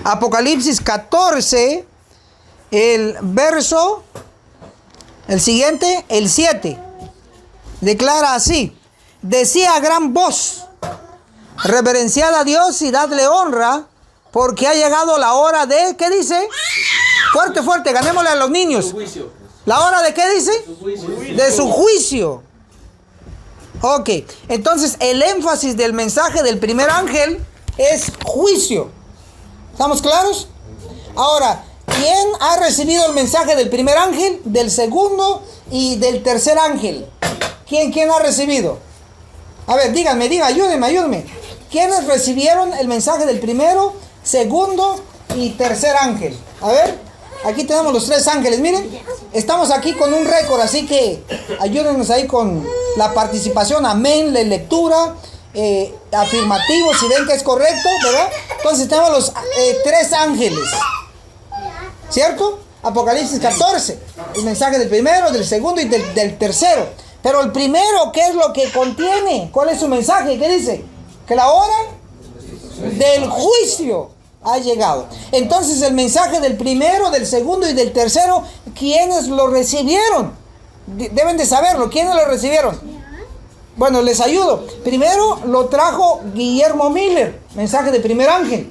Apocalipsis 14, el verso, el siguiente, el 7. Declara así: decía a gran voz, reverenciad a Dios y dadle honra, porque ha llegado la hora de, ¿qué dice? Fuerte, fuerte, ganémosle a los niños. ¿La hora de qué dice? De su juicio. Ok, entonces el énfasis del mensaje del primer ángel es juicio. ¿Estamos claros? Ahora, ¿quién ha recibido el mensaje del primer ángel, del segundo y del tercer ángel? ¿Quién ha recibido? A ver, díganme, ayúdenme. ¿Quiénes recibieron el mensaje del primero, segundo y tercer ángel? A ver, aquí tenemos los tres ángeles. Miren, estamos aquí con un récord, así que ayúdenos ahí con la participación. Amén, la lectura, afirmativo, si ven que es correcto, ¿verdad? Entonces tenemos los tres ángeles, ¿cierto? Apocalipsis 14, el mensaje del primero, del segundo y del tercero. Pero el primero, ¿qué es lo que contiene? ¿Cuál es su mensaje? ¿Qué dice? Que la hora del juicio ha llegado. Entonces el mensaje del primero, del segundo y del tercero, ¿quiénes lo recibieron? Deben de saberlo. ¿Quiénes lo recibieron? Bueno, les ayudo. Primero lo trajo Guillermo Miller, mensaje del primer ángel.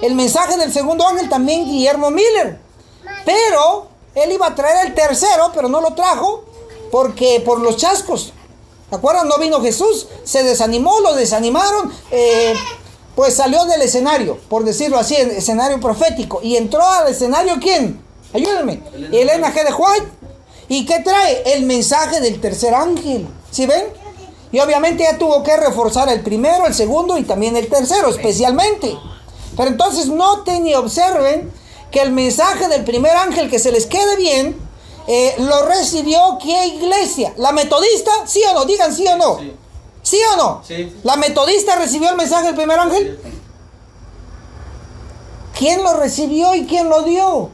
El mensaje del segundo ángel también Guillermo Miller. Pero él iba a traer el tercero, pero no lo trajo porque por los chascos. ¿Se acuerdan? No vino Jesús, se desanimó, lo desanimaron, pues salió del escenario, por decirlo así, el escenario profético. Y entró al escenario, ¿quién? Ayúdenme. Elena G. de White. ¿Y qué trae? El mensaje del tercer ángel. ¿Sí ven? Y obviamente ya tuvo que reforzar el primero, el segundo y también el tercero, especialmente. Pero entonces noten y observen que el mensaje del primer ángel, que se les quede bien, lo recibió ¿qué iglesia? ¿La metodista? ¿Sí o no? Digan sí o no. Sí, ¿sí o no? Sí. ¿La metodista recibió el mensaje del primer ángel? Sí. ¿Quién lo recibió y quién lo dio?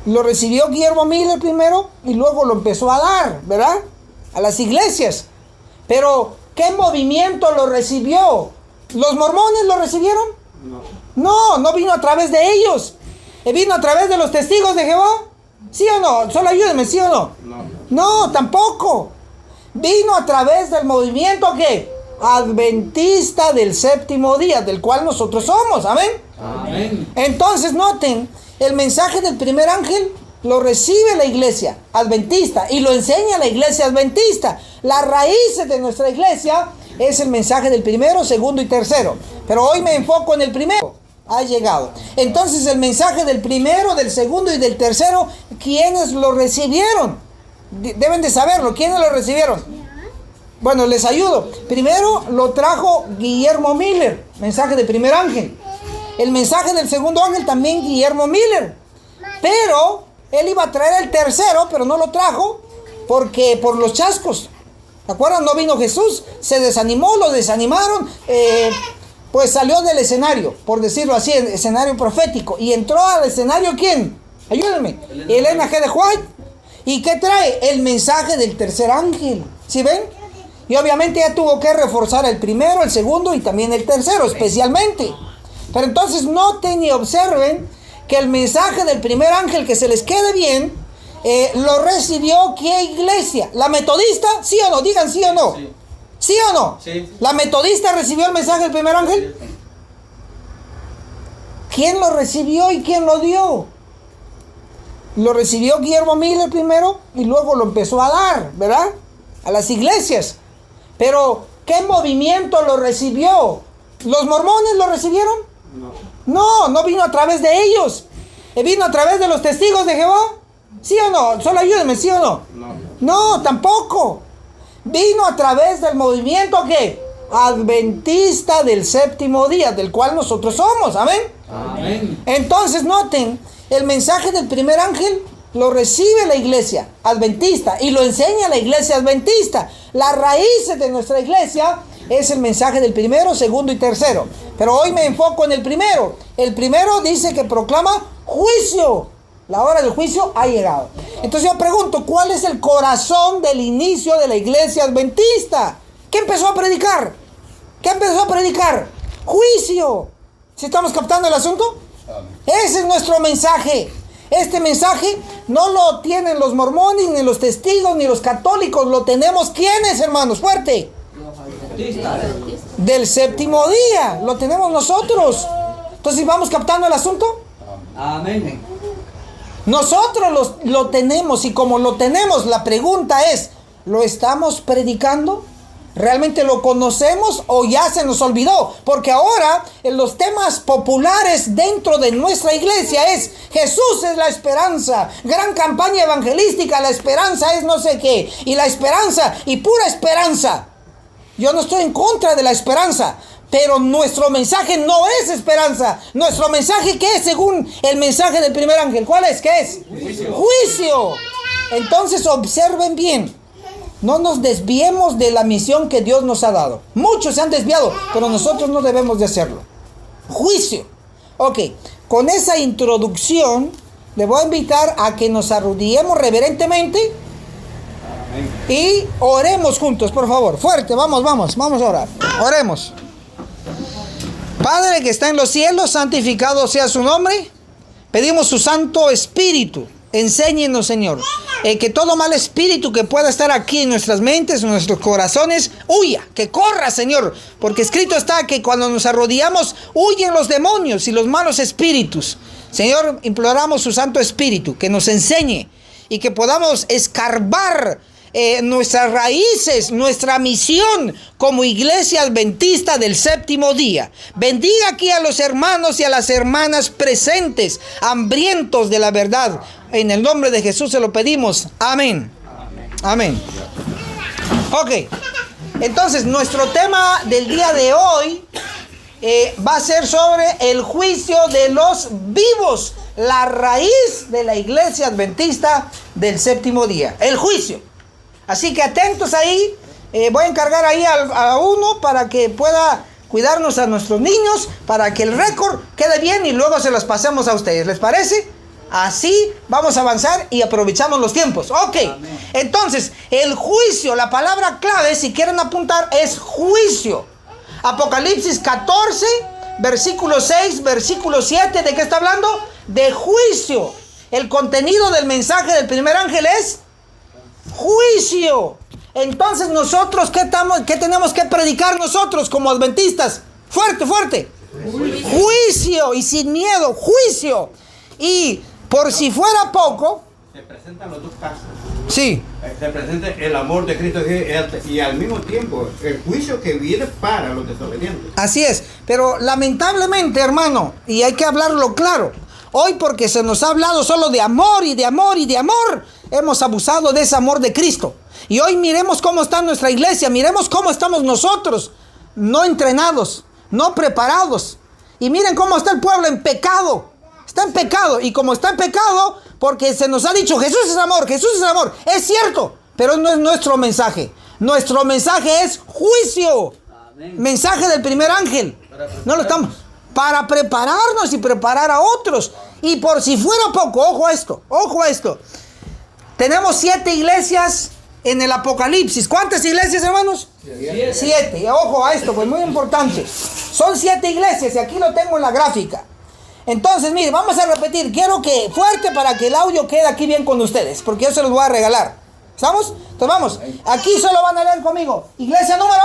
Lo recibió Guillermo Miller primero y luego lo empezó a dar, ¿verdad? A las iglesias. Pero, ¿qué movimiento lo recibió? ¿Los mormones lo recibieron? No vino a través de ellos. ¿Vino a través de los testigos de Jehová? ¿Sí o no? Solo ayúdenme, ¿sí o no? No, tampoco. Vino a través del movimiento que adventista del séptimo día, del cual nosotros somos. ¿Amén? Amén. Entonces noten, el mensaje del primer ángel lo recibe la iglesia adventista y lo enseña la iglesia adventista. Las raíces de nuestra iglesia es el mensaje del primero, segundo y tercero. Pero hoy me enfoco en el primero. Ha llegado. Entonces el mensaje del primero, del segundo y del tercero, ¿quiénes lo recibieron? Deben de saberlo. ¿Quiénes lo recibieron? Bueno, les ayudo. Primero lo trajo Guillermo Miller, mensaje del primer ángel. El mensaje del segundo ángel también Guillermo Miller. Pero él iba a traer el tercero, pero no lo trajo porque por los chascos. ¿Se acuerdan? No vino Jesús, se desanimó, lo desanimaron, pues salió del escenario, por decirlo así, el escenario profético. Y entró al escenario, ¿quién? Ayúdenme. Elena G. de White. ¿Y qué trae? El mensaje del tercer ángel. ¿Sí ven? Y obviamente ya tuvo que reforzar el primero, el segundo y también el tercero, especialmente. Pero entonces noten y observen que el mensaje del primer ángel, que se les quede bien, lo recibió ¿qué iglesia? ¿La metodista? ¿Sí o no? Digan sí o no. Sí. ¿Sí o no? Sí. ¿La metodista recibió el mensaje del primer ángel? Sí. ¿Quién lo recibió y quién lo dio? Lo recibió Guillermo Miller primero y luego lo empezó a dar, ¿verdad? A las iglesias. Pero, ¿qué movimiento lo recibió? ¿Los mormones lo recibieron? No vino a través de ellos. ¿Vino a través de los testigos de Jehová? ¿Sí o no? Solo ayúdenme, ¿sí o no? No, tampoco. Vino a través del movimiento que adventista del séptimo día, del cual nosotros somos. ¿Amén? Amén. Entonces noten, el mensaje del primer ángel lo recibe la iglesia adventista y lo enseña la iglesia adventista. Las raíces de nuestra iglesia es el mensaje del primero, segundo y tercero. Pero hoy me enfoco en el primero. El primero dice que proclama juicio. La hora del juicio ha llegado. Entonces yo pregunto, ¿cuál es el corazón del inicio de la iglesia adventista? ¿Qué empezó a predicar? ¿Qué empezó a predicar? Juicio. ¿Sí estamos captando el asunto? Ese es nuestro mensaje. Este mensaje no lo tienen los mormones, ni los testigos, ni los católicos. Lo tenemos, ¿quiénes, hermanos? Fuerte. Del séptimo día. Lo tenemos nosotros. Entonces, ¿vamos captando el asunto? Amén. Nosotros lo tenemos, y como lo tenemos, la pregunta es, ¿lo estamos predicando? ¿Realmente lo conocemos o ya se nos olvidó? Porque ahora en los temas populares dentro de nuestra iglesia es Jesús es la esperanza, gran campaña evangelística, la esperanza es no sé qué, y la esperanza y pura esperanza. Yo no estoy en contra de la esperanza, pero nuestro mensaje no es esperanza. Nuestro mensaje, ¿qué es según el mensaje del primer ángel? ¿Cuál es? ¿Qué es? Juicio. Entonces observen bien. No nos desviemos de la misión que Dios nos ha dado. Muchos se han desviado, pero nosotros no debemos de hacerlo. Juicio. Ok, con esa introducción, le voy a invitar a que nos arrodillemos reverentemente y oremos juntos, por favor. Fuerte, vamos a orar. Oremos. Padre que está en los cielos, santificado sea su nombre. Pedimos su Santo Espíritu. Enséñenos, Señor, que todo mal espíritu que pueda estar aquí en nuestras mentes, en nuestros corazones, huya, que corra, Señor, porque escrito está que cuando nos arrodillamos, huyen los demonios y los malos espíritus. Señor, imploramos su Santo Espíritu, que nos enseñe y que podamos escarbar nuestras raíces, nuestra misión como iglesia adventista del séptimo día. Bendiga aquí a los hermanos y a las hermanas presentes, hambrientos de la verdad. En el nombre de Jesús se lo pedimos. Amén. Amén. Ok. Entonces, nuestro tema del día de hoy va a ser sobre el juicio de los vivos. La raíz de la iglesia adventista del séptimo día. El juicio. Así que atentos ahí, voy a encargar ahí a uno para que pueda cuidarnos a nuestros niños, para que el récord quede bien y luego se los pasemos a ustedes. ¿Les parece? Así vamos a avanzar y aprovechamos los tiempos. Ok, entonces, el juicio, la palabra clave, si quieren apuntar, es juicio. Apocalipsis 14, versículo 6, versículo 7, ¿de qué está hablando? De juicio. El contenido del mensaje del primer ángel es juicio. Entonces nosotros, ¿qué tenemos que predicar nosotros como adventistas? Fuerte, fuerte. Juicio y sin miedo, juicio. Y por si fuera poco, se presentan los dos casos. Sí. Se presenta el amor de Cristo y al mismo tiempo el juicio que viene para los desobedientes. Así es, pero lamentablemente, hermano, y hay que hablarlo claro, hoy porque se nos ha hablado solo de amor y de amor y de amor, hemos abusado de ese amor de Cristo. Y hoy miremos cómo está nuestra iglesia, miremos cómo estamos nosotros, no entrenados, no preparados. Y miren cómo está el pueblo en pecado. Está en pecado, y como está en pecado, porque se nos ha dicho Jesús es amor, Jesús es amor. Es cierto, pero no es nuestro mensaje. Nuestro mensaje es juicio. Amén. Mensaje del primer ángel. No lo estamos. Para prepararnos y preparar a otros. Y por si fuera poco, ojo a esto, ojo a esto. Tenemos 7 iglesias en el Apocalipsis. ¿Cuántas iglesias, hermanos? 7. Y ojo a esto, pues muy importante. Son 7 iglesias y aquí lo tengo en la gráfica. Entonces, mire, vamos a repetir. Quiero que fuerte para que el audio quede aquí bien con ustedes, porque yo se los voy a regalar. ¿Estamos? Entonces vamos. Aquí solo van a leer conmigo. Iglesia número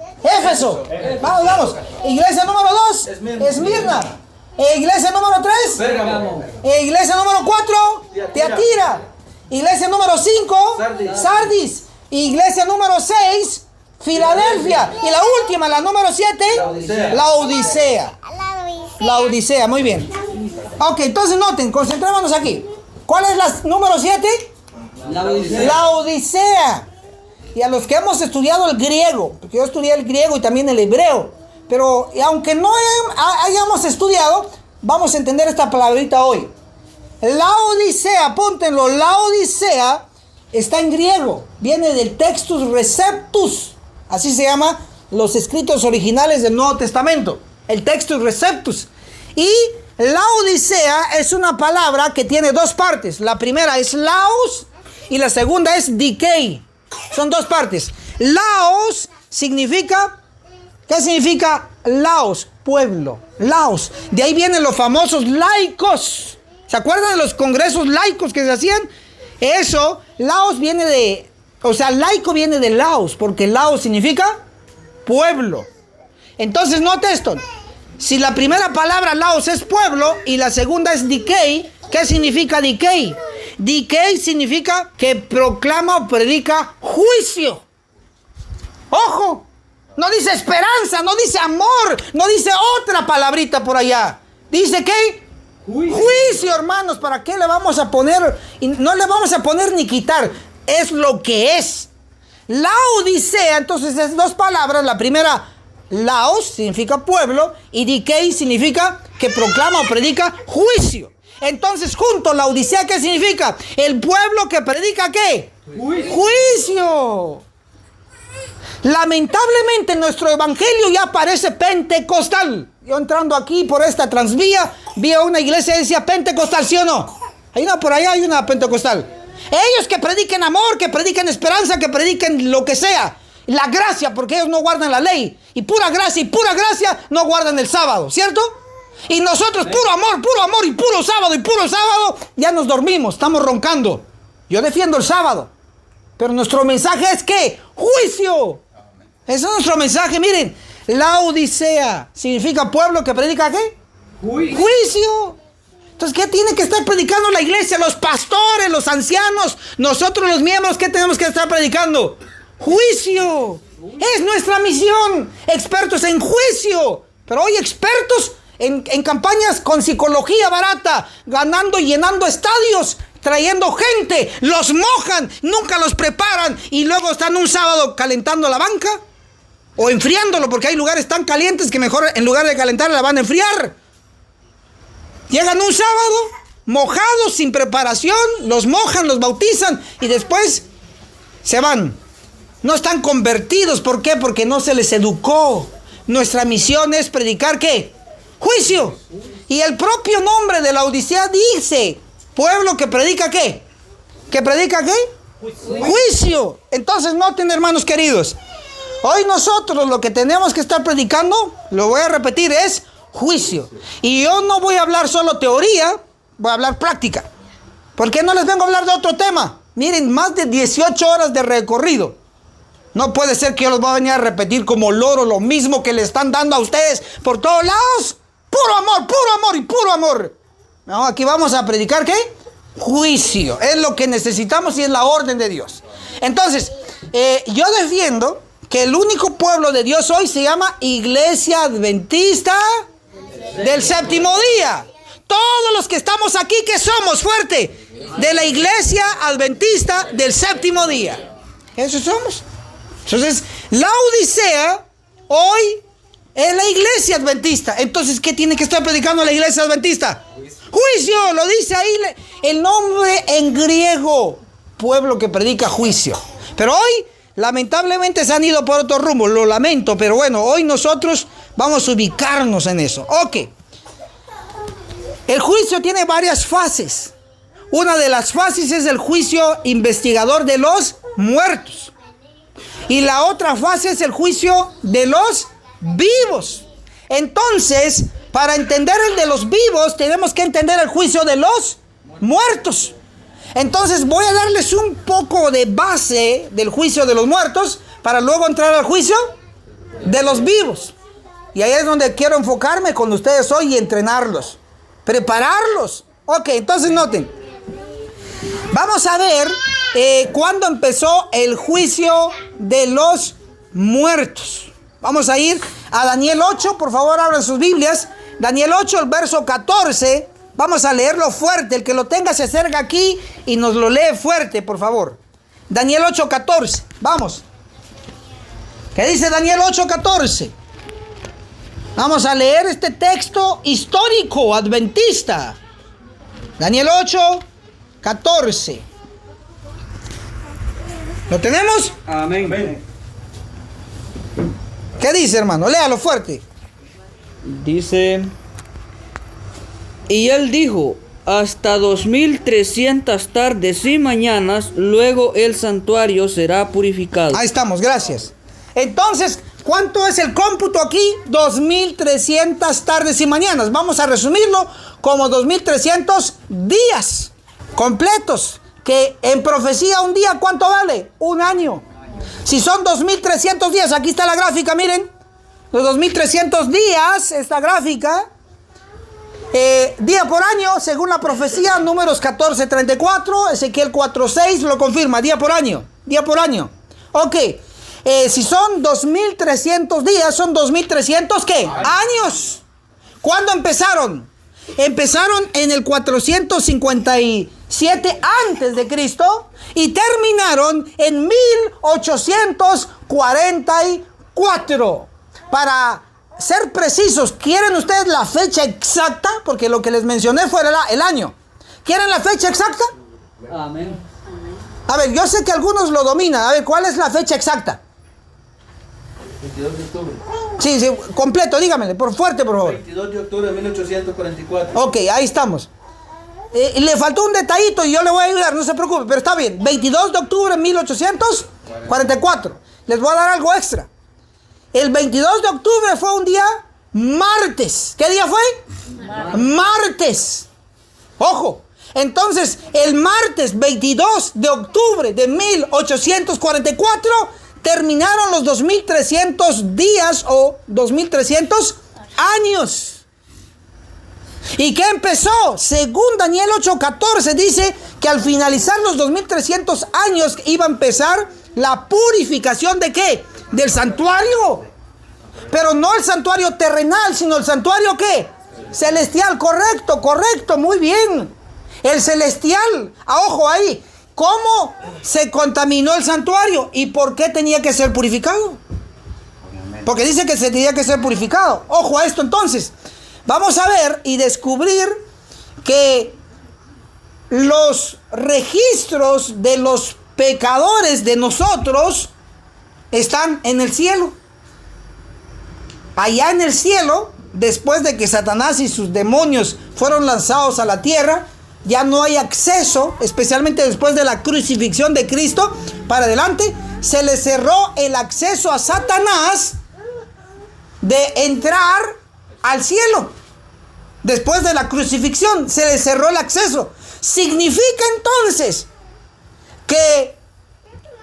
1, Éfeso. Vamos, vamos. Iglesia número 2, Esmirna. Iglesia número 3, Pérgamo. Iglesia número 4, Tiatira. Iglesia número 5, Sardis. Iglesia número 6, Filadelfia. Y la última, la número 7, Laodicea. La Odisea, muy bien. Ok, entonces noten, concentrémonos aquí. ¿Cuál es la número 7? La Odisea. Y a los que hemos estudiado el griego, porque yo estudié el griego y también el hebreo, pero aunque no hayamos estudiado, vamos a entender esta palabrita hoy. La Odisea, apúntenlo, la Odisea está en griego, viene del Textus Receptus, así se llama los escritos originales del Nuevo Testamento. El Textus Receptus. Y la Odisea es una palabra que tiene 2 partes. La primera es laos y la segunda es decay. Son 2 partes. Laos significa, ¿qué significa laos? pueblo. Laos. De ahí vienen los famosos laicos. ¿Se acuerdan de los congresos laicos que se hacían? Eso, Laos viene de... O sea, laico viene de Laos, porque Laos significa pueblo. Entonces, note esto. Si la primera palabra Laos es pueblo y la segunda es decay, ¿qué significa decay? Decay significa que proclama o predica juicio. ¡Ojo! No dice esperanza, no dice amor, no dice otra palabrita por allá. Dice ¿qué? Juicio, hermanos. ¿Para qué le vamos a poner? No le vamos a poner ni quitar. Es lo que es. Laodicea, entonces es dos palabras. La primera, Laos, significa pueblo, y decay significa que proclama o predica juicio. Entonces, junto, Laodicea, ¿qué significa? El pueblo que predica ¿qué? Juicio. Lamentablemente nuestro evangelio ya parece pentecostal. Yo entrando aquí por esta transvía, vi a una iglesia que decía pentecostal, ¿sí o no? Hay una por allá, hay una pentecostal. Ellos que prediquen amor, que prediquen esperanza, que prediquen lo que sea. La gracia, porque ellos no guardan la ley. Y pura gracia no guardan el sábado, ¿cierto? Y nosotros puro amor y puro sábado, ya nos dormimos, estamos roncando. Yo defiendo el sábado. Pero nuestro mensaje es ¿qué? Juicio. Ese es nuestro mensaje. Miren, Laodicea significa pueblo que predica ¿qué? Juicio. Entonces, ¿qué tiene que estar predicando la iglesia? Los pastores, los ancianos, nosotros los miembros, ¿qué tenemos que estar predicando? Juicio. Es nuestra misión. Expertos en juicio. Pero hoy expertos en campañas con psicología barata, ganando y llenando estadios, trayendo gente, los mojan, nunca los preparan y luego están un sábado calentando la banca o enfriándolo, porque hay lugares tan calientes que mejor en lugar de calentar la van a enfriar. Llegan un sábado mojados, sin preparación, los mojan, los bautizan y después se van. No están convertidos. ¿Por qué? Porque no se les educó. Nuestra misión es predicar ¿qué? Juicio. Y el propio nombre de Laodicea dice: pueblo que predica ¿qué? ¿Que predica qué? Juicio. Entonces noten, hermanos queridos, hoy nosotros lo que tenemos que estar predicando, lo voy a repetir, es juicio. Y yo no voy a hablar solo teoría, voy a hablar práctica. ¿Por qué no les vengo a hablar de otro tema? Miren, más de 18 horas de recorrido. No puede ser que yo los voy a venir a repetir como loro lo mismo que le están dando a ustedes por todos lados. Puro amor y puro amor. No, aquí vamos a predicar ¿qué? Juicio. Es lo que necesitamos y es la orden de Dios. Entonces, yo defiendo que el único pueblo de Dios hoy se llama Iglesia Adventista del Séptimo Día. Todos los que estamos aquí, ¿qué somos? Fuerte. De la Iglesia Adventista del Séptimo Día. Eso somos. Entonces, Laodicea hoy es la iglesia adventista. Entonces, ¿qué tiene que estar predicando la iglesia adventista? Juicio, lo dice ahí el nombre en griego. Pueblo que predica juicio. Pero hoy, lamentablemente, se han ido por otro rumbo. Lo lamento, pero bueno, hoy nosotros vamos a ubicarnos en eso. Ok. El juicio tiene varias fases. Una de las fases es el juicio investigador de los muertos. Y la otra fase es el juicio de los vivos. Entonces, para entender el de los vivos, tenemos que entender el juicio de los muertos. Entonces, voy a darles un poco de base del juicio de los muertos para luego entrar al juicio de los vivos. Y ahí es donde quiero enfocarme con ustedes hoy y entrenarlos, prepararlos. Ok, entonces noten. Vamos a ver cuándo empezó el juicio de los muertos. Vamos a ir a Daniel 8, por favor abran sus Biblias. Daniel 8, el verso 14. Vamos a leerlo fuerte. El que lo tenga se acerca aquí y nos lo lee fuerte, por favor. Daniel 8, 14. Vamos. ¿Qué dice Daniel 8, 14? Vamos a leer este texto histórico adventista. Daniel 8, 14. ¿Lo tenemos? Amén. ¿Qué dice, hermano? Léalo fuerte. Dice: y él dijo: hasta 2300 tardes y mañanas, luego el santuario será purificado. Ahí estamos, gracias. Entonces, ¿Cuánto es el cómputo aquí? 2300 tardes y mañanas. Vamos a resumirlo como 2300 días completos. Que en profecía un día, ¿cuánto vale? Un año. Si son 2300 días, aquí está la gráfica, miren. Los 2300 días, esta gráfica. Día por año, según la profecía, números 14:34, Ezequiel 4:6 lo confirma, día por año. Ok. Si son 2300 días, son 2300 ¿qué? Años. ¿Cuándo empezaron? Empezaron en el 457 antes de Cristo y terminaron en 1844. Para ser precisos, ¿quieren ustedes la fecha exacta? Porque lo que les mencioné fue el año. ¿Quieren la fecha exacta? Amén. A ver, yo sé que algunos lo dominan. A ver, ¿cuál es la fecha exacta? 22 de octubre. Sí, completo, dígamele, por fuerte, por favor. 22 de octubre de 1844. Ok, ahí estamos. Le faltó un detallito y yo le voy a ayudar, no se preocupe, pero está bien. 22 de octubre de 1844. Les voy a dar algo extra. El 22 de octubre fue un día martes. ¿Qué día fue? Martes. Ojo. Entonces, el martes 22 de octubre de 1844 terminaron los 2300 días o 2300 años. ¿Y qué empezó? Según Daniel 8:14 dice que al finalizar los 2300 años iba a empezar la purificación ¿de qué? Del santuario. Pero no el santuario terrenal, sino el santuario ¿qué? Celestial, correcto, muy bien. El celestial, ojo ahí. ¿Cómo se contaminó el santuario? ¿Y por qué tenía que ser purificado? Porque dice que se tenía que ser purificado. Ojo a esto entonces. Vamos a ver y descubrir que los registros de los pecadores de nosotros están en el cielo. Allá en el cielo, después de que Satanás y sus demonios fueron lanzados a la tierra, ya no hay acceso, especialmente después de la crucifixión de Cristo para adelante, se le cerró el acceso a Satanás de entrar al cielo. Después de la crucifixión se le cerró el acceso. Significa entonces que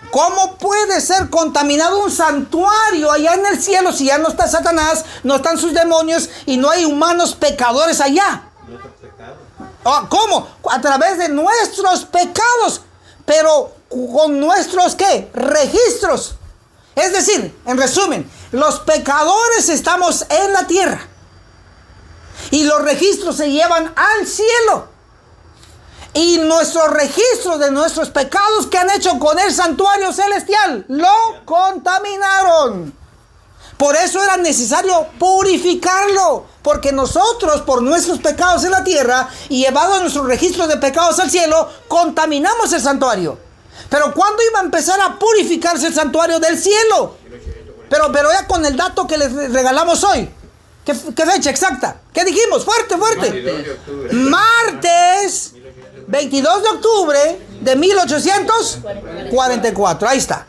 ¿cómo puede ser contaminado un santuario allá en el cielo si ya no está Satanás, no están sus demonios y no hay humanos pecadores allá? ¿Cómo? A través de nuestros pecados, pero con nuestros ¿qué? Registros. Es decir, en resumen, los pecadores estamos en la tierra y los registros se llevan al cielo. Y nuestros registros de nuestros pecados que han hecho con el santuario celestial lo contaminaron. Por eso era necesario purificarlo, porque nosotros por nuestros pecados en la tierra y llevados nuestros registros de pecados al cielo, contaminamos el santuario. Pero ¿cuándo iba a empezar a purificarse el santuario del cielo? Pero ya con el dato que les regalamos hoy. ¿Qué fecha exacta? ¿Qué dijimos? Fuerte. Martes 22 de octubre de 1844. Ahí está.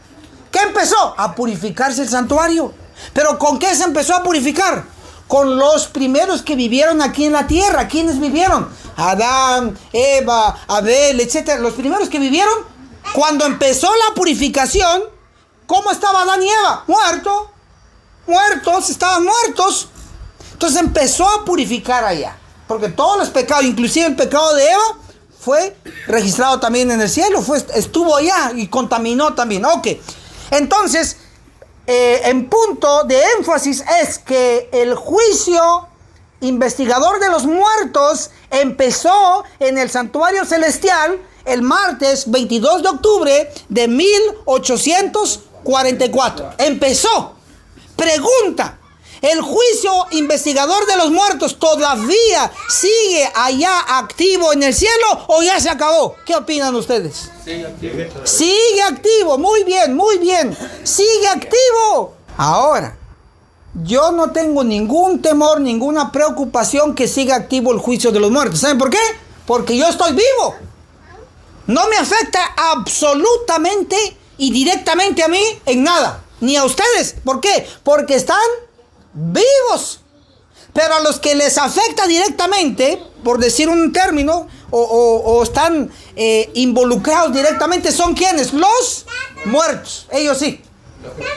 ¿Qué empezó? A purificarse el santuario. ¿Pero con qué se empezó a purificar? Con los primeros que vivieron aquí en la tierra. ¿Quiénes vivieron? Adán, Eva, Abel, etc. Los primeros que vivieron. Cuando empezó la purificación, ¿cómo estaba Adán y Eva? Estaban muertos. Entonces empezó a purificar allá. Porque todos los pecados, inclusive el pecado de Eva, fue registrado también en el cielo. Estuvo allá y contaminó también. Ok. Entonces, en punto de énfasis es que el juicio investigador de los muertos empezó en el santuario celestial el martes 22 de octubre de 1844. Empezó. Pregunta. ¿El juicio investigador de los muertos todavía sigue allá activo en el cielo o ya se acabó? ¿Qué opinan ustedes? Sigue activo, muy bien. Sigue activo. Ahora, yo no tengo ningún temor, ninguna preocupación que siga activo el juicio de los muertos. ¿Saben por qué? Porque yo estoy vivo. No me afecta absolutamente y directamente a mí en nada. ni a ustedes. ¿Por qué? Porque están vivos. Pero a los que les afecta directamente, por decir un término, o están involucrados directamente, ¿son quiénes? Los muertos. Ellos sí.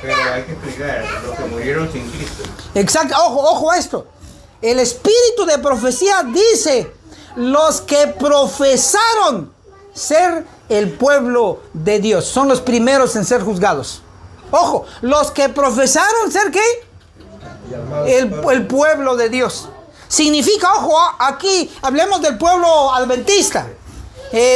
Pero hay que explicar, los que murieron sin Cristo. Exacto. Ojo a esto. El espíritu de profecía dice, los que profesaron ser el pueblo de Dios son los primeros en ser juzgados. Ojo, los que profesaron ser ¿qué? El pueblo de Dios. Significa, ojo, aquí hablemos del pueblo adventista.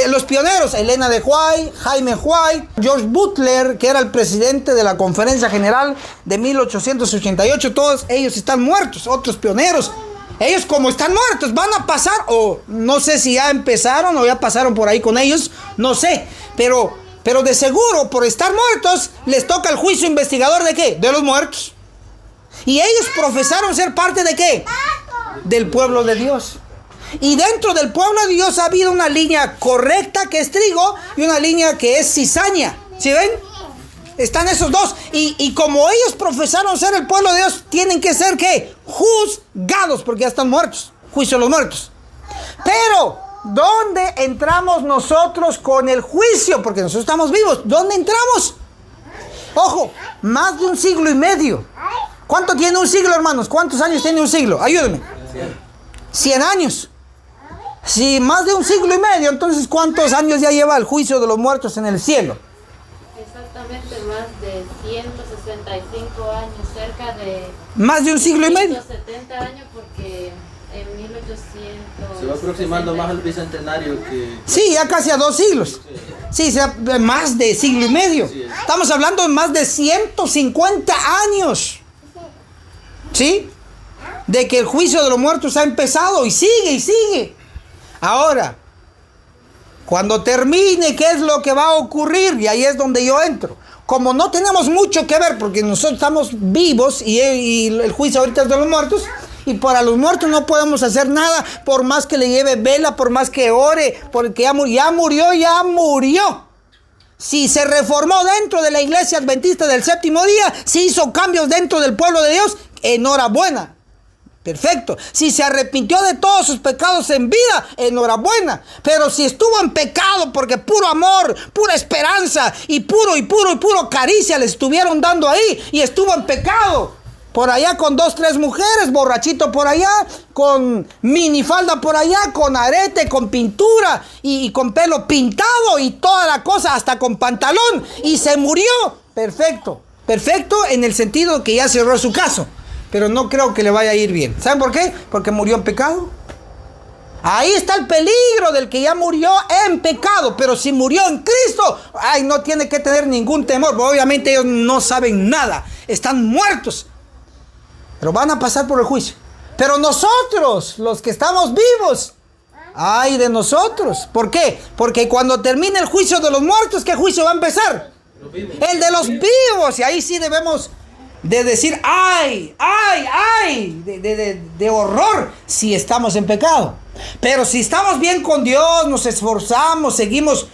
Los pioneros, Elena de White, Jaime White, George Butler, que era el presidente de la Conferencia General de 1888, todos ellos están muertos, otros pioneros. Ellos como están muertos van a pasar, o no sé si ya empezaron o ya pasaron por ahí con ellos, no sé, pero de seguro por estar muertos les toca el juicio investigador ¿de qué? De los muertos. Y ellos profesaron ser parte ¿de qué? Del pueblo de Dios. Y dentro del pueblo de Dios ha habido una línea correcta que es trigo y una línea que es cizaña. ¿Sí ven? Están esos dos. Y como ellos profesaron ser el pueblo de Dios, tienen que ser ¿qué? Juzgados, porque ya están muertos. Juicio de los muertos. Pero, ¿dónde entramos nosotros con el juicio? Porque nosotros estamos vivos. ¿Dónde entramos? Ojo, más de 1 siglo y medio. ¿Cuánto tiene un siglo, hermanos? ¿Cuántos años tiene un siglo? Ayúdenme. 100 años. Si más de 1 siglo y medio, entonces ¿cuántos años ya lleva el juicio de los muertos en el cielo? Exactamente, más de 165 años, cerca de... Más de 1 siglo y medio. 170 años porque en 1800... Se va aproximando más al bicentenario que... Sí, ya casi a 2 siglos. Sí, más de siglo y medio. Estamos hablando de más de 150 años. ¿Sí? De que el juicio de los muertos ha empezado y sigue y sigue. Ahora, cuando termine, ¿qué es lo que va a ocurrir? Y ahí es donde yo entro. Como no tenemos mucho que ver, porque nosotros estamos vivos y el juicio ahorita es de los muertos, y para los muertos no podemos hacer nada, por más que le lleve vela, por más que ore, porque ya murió. Si se reformó dentro de la iglesia adventista del séptimo día, si hizo cambios dentro del pueblo de Dios, enhorabuena. Perfecto. Si se arrepintió de todos sus pecados en vida, enhorabuena. Pero si estuvo en pecado porque puro amor, pura esperanza y puro caricia le estuvieron dando ahí y estuvo en pecado, por allá con 2, 3 mujeres, borrachito por allá, con minifalda por allá, con arete, con pintura y con pelo pintado y toda la cosa, hasta con pantalón, y se murió. Perfecto. Perfecto en el sentido que ya cerró su caso. Pero no creo que le vaya a ir bien. ¿Saben por qué? Porque murió en pecado. Ahí está el peligro del que ya murió en pecado. Pero si murió en Cristo, ay, no tiene que tener ningún temor. Obviamente ellos no saben nada. Están muertos. Pero van a pasar por el juicio. Pero nosotros, los que estamos vivos, ay de nosotros. ¿Por qué? Porque cuando termine el juicio de los muertos, ¿qué juicio va a empezar? El de los vivos. Y ahí sí debemos de decir, ay, de horror si estamos en pecado. Pero si estamos bien con Dios, nos esforzamos, seguimos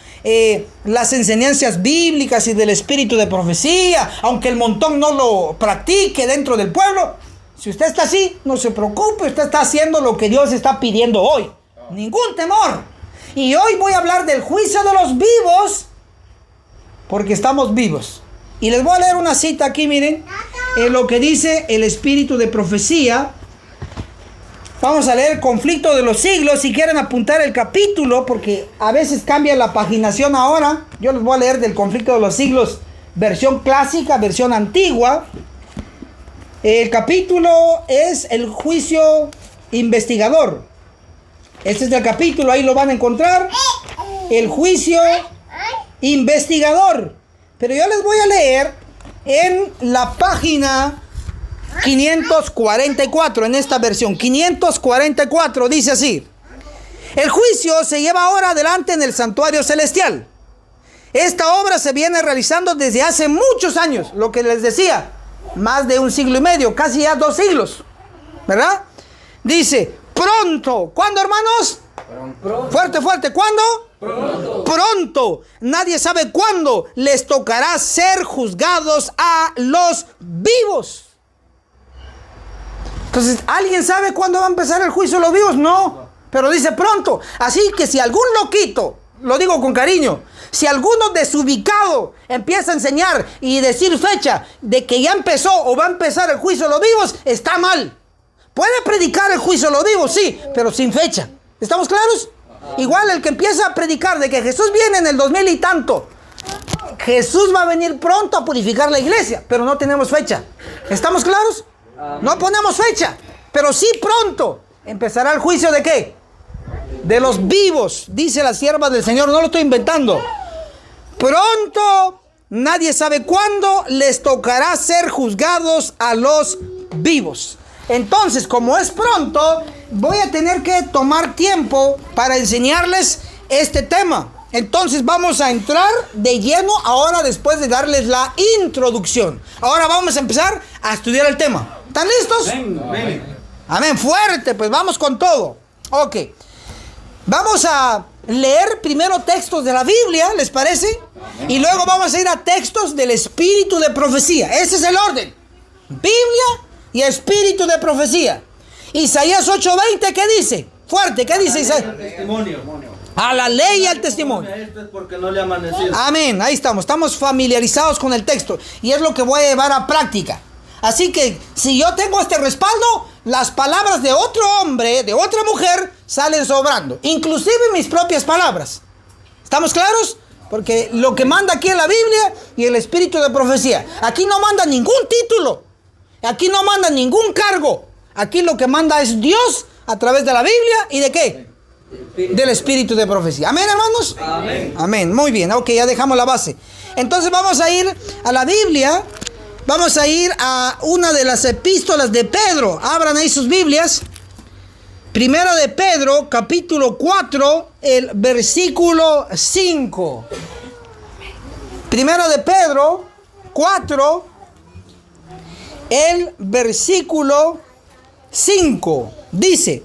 las enseñanzas bíblicas y del espíritu de profecía, aunque el montón no lo practique dentro del pueblo, si usted está así, no se preocupe, usted está haciendo lo que Dios está pidiendo hoy. Ningún temor. Y hoy voy a hablar del juicio de los vivos, porque estamos vivos. Y les voy a leer una cita aquí, miren, en lo que dice el espíritu de profecía. Vamos a leer Conflicto de los Siglos. Si quieren apuntar el capítulo, porque a veces cambia la paginación ahora. Yo les voy a leer del Conflicto de los Siglos, versión clásica, versión antigua. El capítulo es el juicio investigador. Este es el capítulo, ahí lo van a encontrar. El juicio investigador. Pero yo les voy a leer en la página 544, en esta versión. 544 dice así: el juicio se lleva ahora adelante en el santuario celestial. Esta obra se viene realizando desde hace muchos años, lo que les decía, más de 1 siglo y medio, casi ya 2 siglos, ¿verdad? Dice, pronto. ¿Cuándo, hermanos? Pronto. Fuerte, ¿cuándo? Pronto. Nadie sabe cuándo les tocará ser juzgados a los vivos. Entonces, ¿alguien sabe cuándo va a empezar el juicio de los vivos? No. Pero dice pronto. Así que si algún loquito, lo digo con cariño, si alguno desubicado empieza a enseñar y decir fecha de que ya empezó o va a empezar el juicio de los vivos, está mal. Puede predicar el juicio de los vivos, sí, pero sin fecha. ¿Estamos claros? Igual el que empieza a predicar de que Jesús viene en el 2000 y tanto. Jesús va a venir pronto a purificar la iglesia, pero no tenemos fecha. ¿Estamos claros? No ponemos fecha, pero sí pronto empezará el juicio de ¿qué? De los vivos, dice la sierva del Señor, no lo estoy inventando. Pronto, nadie sabe cuándo, les tocará ser juzgados a los vivos. Entonces, como es pronto, voy a tener que tomar tiempo para enseñarles este tema. Entonces vamos a entrar de lleno ahora después de darles la introducción. Ahora vamos a empezar a estudiar el tema. ¿Están listos? Amén. Amén, fuerte, pues vamos con todo. Ok. Vamos a leer primero textos de la Biblia, ¿les parece? Y luego vamos a ir a textos del espíritu de profecía. Ese es el orden. Biblia y espíritu de profecía. Isaías 8:20, ¿qué dice? Fuerte, ¿qué dice Isaías? Testimonio. A la ley y al testimonio. Esto es porque no le ha amanecido. Amén, ahí estamos familiarizados con el texto. Y es lo que voy a llevar a práctica. Así que si yo tengo este respaldo, las palabras de otro hombre, de otra mujer, salen sobrando. Inclusive mis propias palabras. ¿Estamos claros? Porque lo que manda aquí es la Biblia y el espíritu de profecía. Aquí no manda ningún título. Aquí no manda ningún cargo. Aquí lo que manda es Dios a través de la Biblia y ¿de qué? Del espíritu de profecía. ¿Amén, hermanos? Amén. Amén. Muy bien. Ok, ya dejamos la base. Entonces vamos a ir a la Biblia. Vamos a ir a una de las epístolas de Pedro. Abran ahí sus Biblias. Primera de Pedro, capítulo 4, el versículo 5. Primera de Pedro 4, el versículo 5. Dice: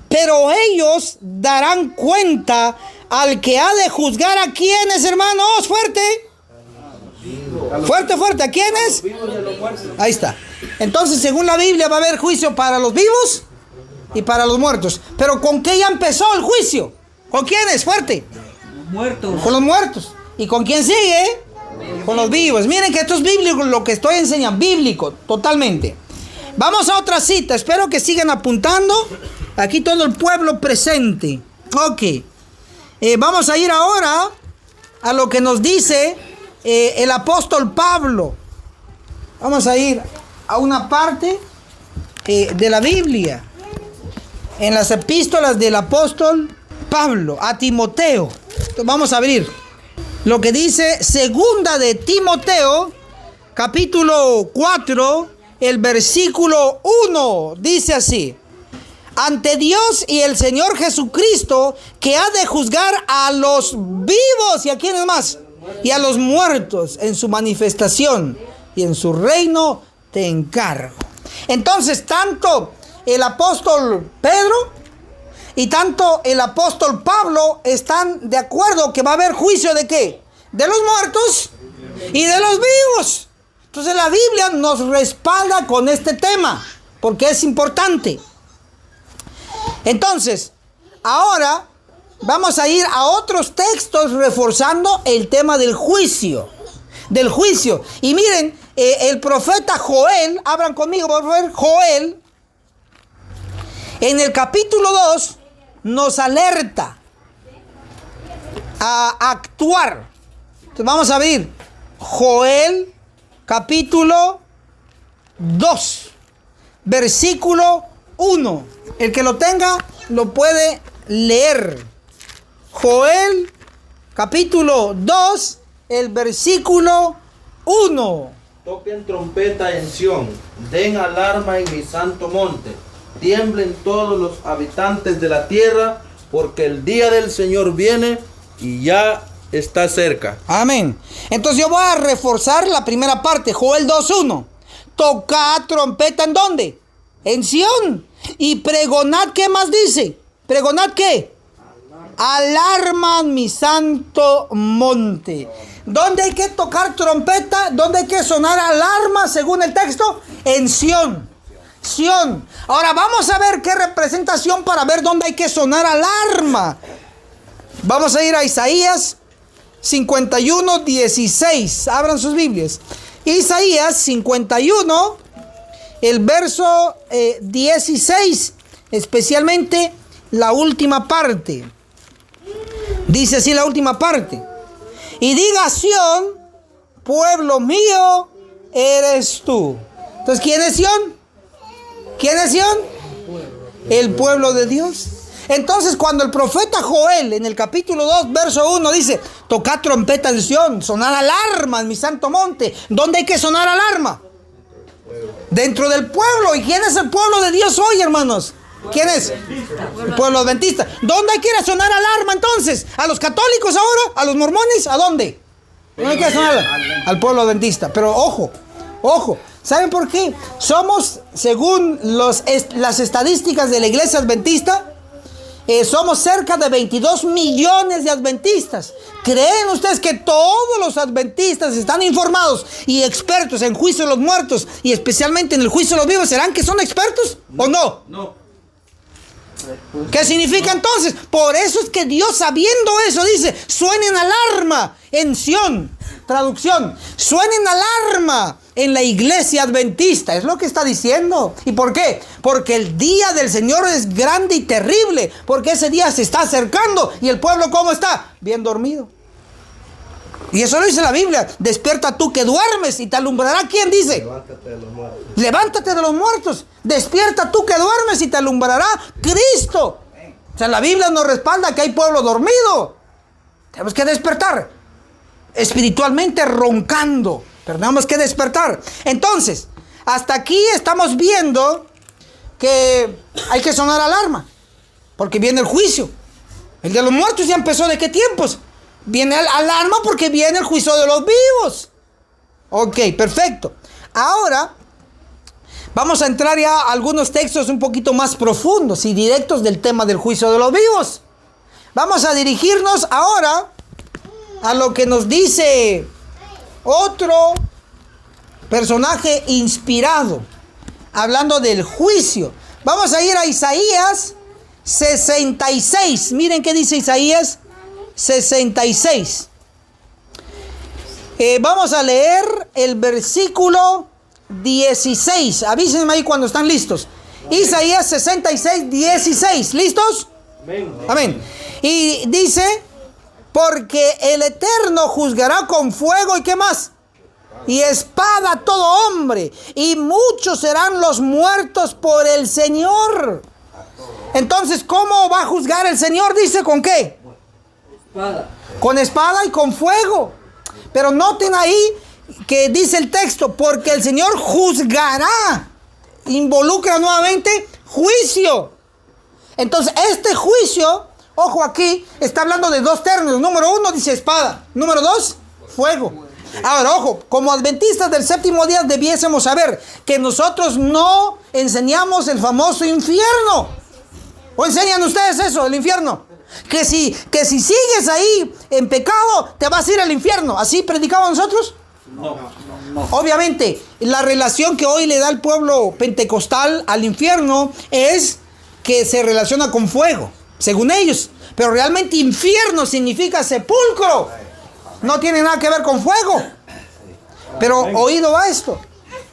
pero ellos darán cuenta al que ha de juzgar a quienes, hermanos, fuerte. Fuerte, ¿a quiénes? Ahí está. Entonces, según la Biblia, va a haber juicio para los vivos y para los muertos. Pero ¿con qué ya empezó el juicio? ¿Con quiénes? Fuerte. Muertos. Con los muertos. ¿Y con quién sigue? Con los vivos. Miren que esto es bíblico, lo que estoy enseñando, bíblico, totalmente. Vamos a otra cita, espero que sigan apuntando. Aquí todo el pueblo presente. Ok. Vamos a ir ahora a lo que nos dice el apóstol Pablo. Vamos a ir a una parte de la Biblia. En las epístolas del apóstol Pablo a Timoteo. Entonces vamos a abrir lo que dice segunda de Timoteo, capítulo 4, el versículo 1. Dice así: ante Dios y el Señor Jesucristo, que ha de juzgar a los vivos y a quienes más, y a los muertos en su manifestación y en su reino, te encargo. Entonces, tanto el apóstol Pedro y tanto el apóstol Pablo están de acuerdo que va a haber juicio de ¿qué? De los muertos y de los vivos. Entonces la Biblia nos respalda con este tema, porque es importante. Entonces, ahora vamos a ir a otros textos reforzando el tema del juicio. Del juicio. Y miren, el profeta Joel, abran conmigo por favor, Joel, en el capítulo 2, nos alerta a actuar. Entonces vamos a abrir Joel, capítulo 2, versículo 1. El que lo tenga, lo puede leer. Joel, capítulo 2, el versículo 1. Toquen trompeta en Sión, den alarma en mi santo monte, tiemblen todos los habitantes de la tierra, porque el día del Señor viene y ya está cerca. Amén. Entonces yo voy a reforzar la primera parte, Joel 2:1. Tocad trompeta ¿en dónde? En Sión. Y pregonad, ¿qué más dice? ¿Pregonad qué? alarman mi santo monte. ¿Dónde hay que tocar trompeta? ¿Dónde hay que sonar alarma según el texto? En Sión. Sión. Ahora vamos a ver qué representación para ver dónde hay que sonar alarma. Vamos a ir a Isaías 51, 16. Abran sus Biblias. Isaías 51, el verso 16, especialmente la última parte. Dice así la última parte. Y diga Sión, pueblo mío eres tú. Entonces, ¿quién es Sión? ¿Quién es Sión? El pueblo de Dios. Entonces, cuando el profeta Joel en el capítulo 2, verso 1 dice, tocad trompeta en Sión, sonar alarma en mi santo monte. ¿Dónde hay que sonar alarma? Dentro del pueblo. ¿Y quién es el pueblo de Dios hoy, hermanos? ¿Quién es? El pueblo adventista. ¿Dónde hay que ir a sonar alarma entonces? ¿A los católicos ahora? ¿A los mormones? ¿A dónde? ¿Dónde hay que sonar? Al pueblo adventista. Pero ojo, ojo. ¿Saben por qué? Somos, según las estadísticas de la iglesia adventista, somos cerca de 22 millones de adventistas. ¿Creen ustedes que todos los adventistas están informados y expertos en juicio de los muertos y especialmente en el juicio de los vivos? ¿Serán que son expertos o no? No. ¿Qué significa entonces? Por eso es que Dios, sabiendo eso, dice, suenen alarma en Sión. Traducción, suenen alarma en la iglesia adventista. Es lo que está diciendo. ¿Y por qué? Porque el día del Señor es grande y terrible. Porque ese día se está acercando. ¿Y el pueblo cómo está? Bien dormido. Y eso lo dice la Biblia. Despierta tú que duermes y te alumbrará. ¿Quién dice? Levántate de los muertos. Levántate de los muertos. Despierta tú que duermes y te alumbrará Cristo. O sea, la Biblia nos respalda que hay pueblo dormido. Tenemos que despertar. Espiritualmente roncando. Pero tenemos que despertar. Entonces, hasta aquí estamos viendo que hay que sonar alarma. Porque viene el juicio. El de los muertos ya empezó. ¿De qué tiempos? Viene alarma porque viene el juicio de los vivos. Ok, perfecto. Ahora vamos a entrar ya a algunos textos un poquito más profundos y directos del tema del juicio de los vivos. Vamos a dirigirnos ahora a lo que nos dice otro personaje inspirado, hablando del juicio. Vamos a ir a Isaías 66. Miren qué dice Isaías 66. Vamos a leer el versículo 16. Avísenme ahí cuando están listos. Isaías 66, 16. ¿Listos? Amén. Amén. Y dice, porque el Eterno juzgará con fuego y ¿qué más? Y espada a todo hombre, y muchos serán los muertos por el Señor. Entonces, ¿cómo va a juzgar el Señor? Dice, ¿con qué? Espada. Con espada y con fuego. Pero noten ahí que dice el texto, porque el Señor juzgará. Involucra nuevamente juicio. Entonces, este juicio, ojo aquí, está hablando de dos términos. Número uno dice espada. Número dos, fuego. Ahora, ojo, como adventistas del séptimo día debiésemos saber que nosotros no enseñamos el famoso infierno. ¿O enseñan ustedes eso, el infierno? Que si sigues ahí en pecado, te vas a ir al infierno. ¿Así predicamos nosotros? No. Obviamente, la relación que hoy le da el pueblo pentecostal al infierno es que se relaciona con fuego, según ellos. Pero realmente infierno significa sepulcro. No tiene nada que ver con fuego. Pero oído a esto.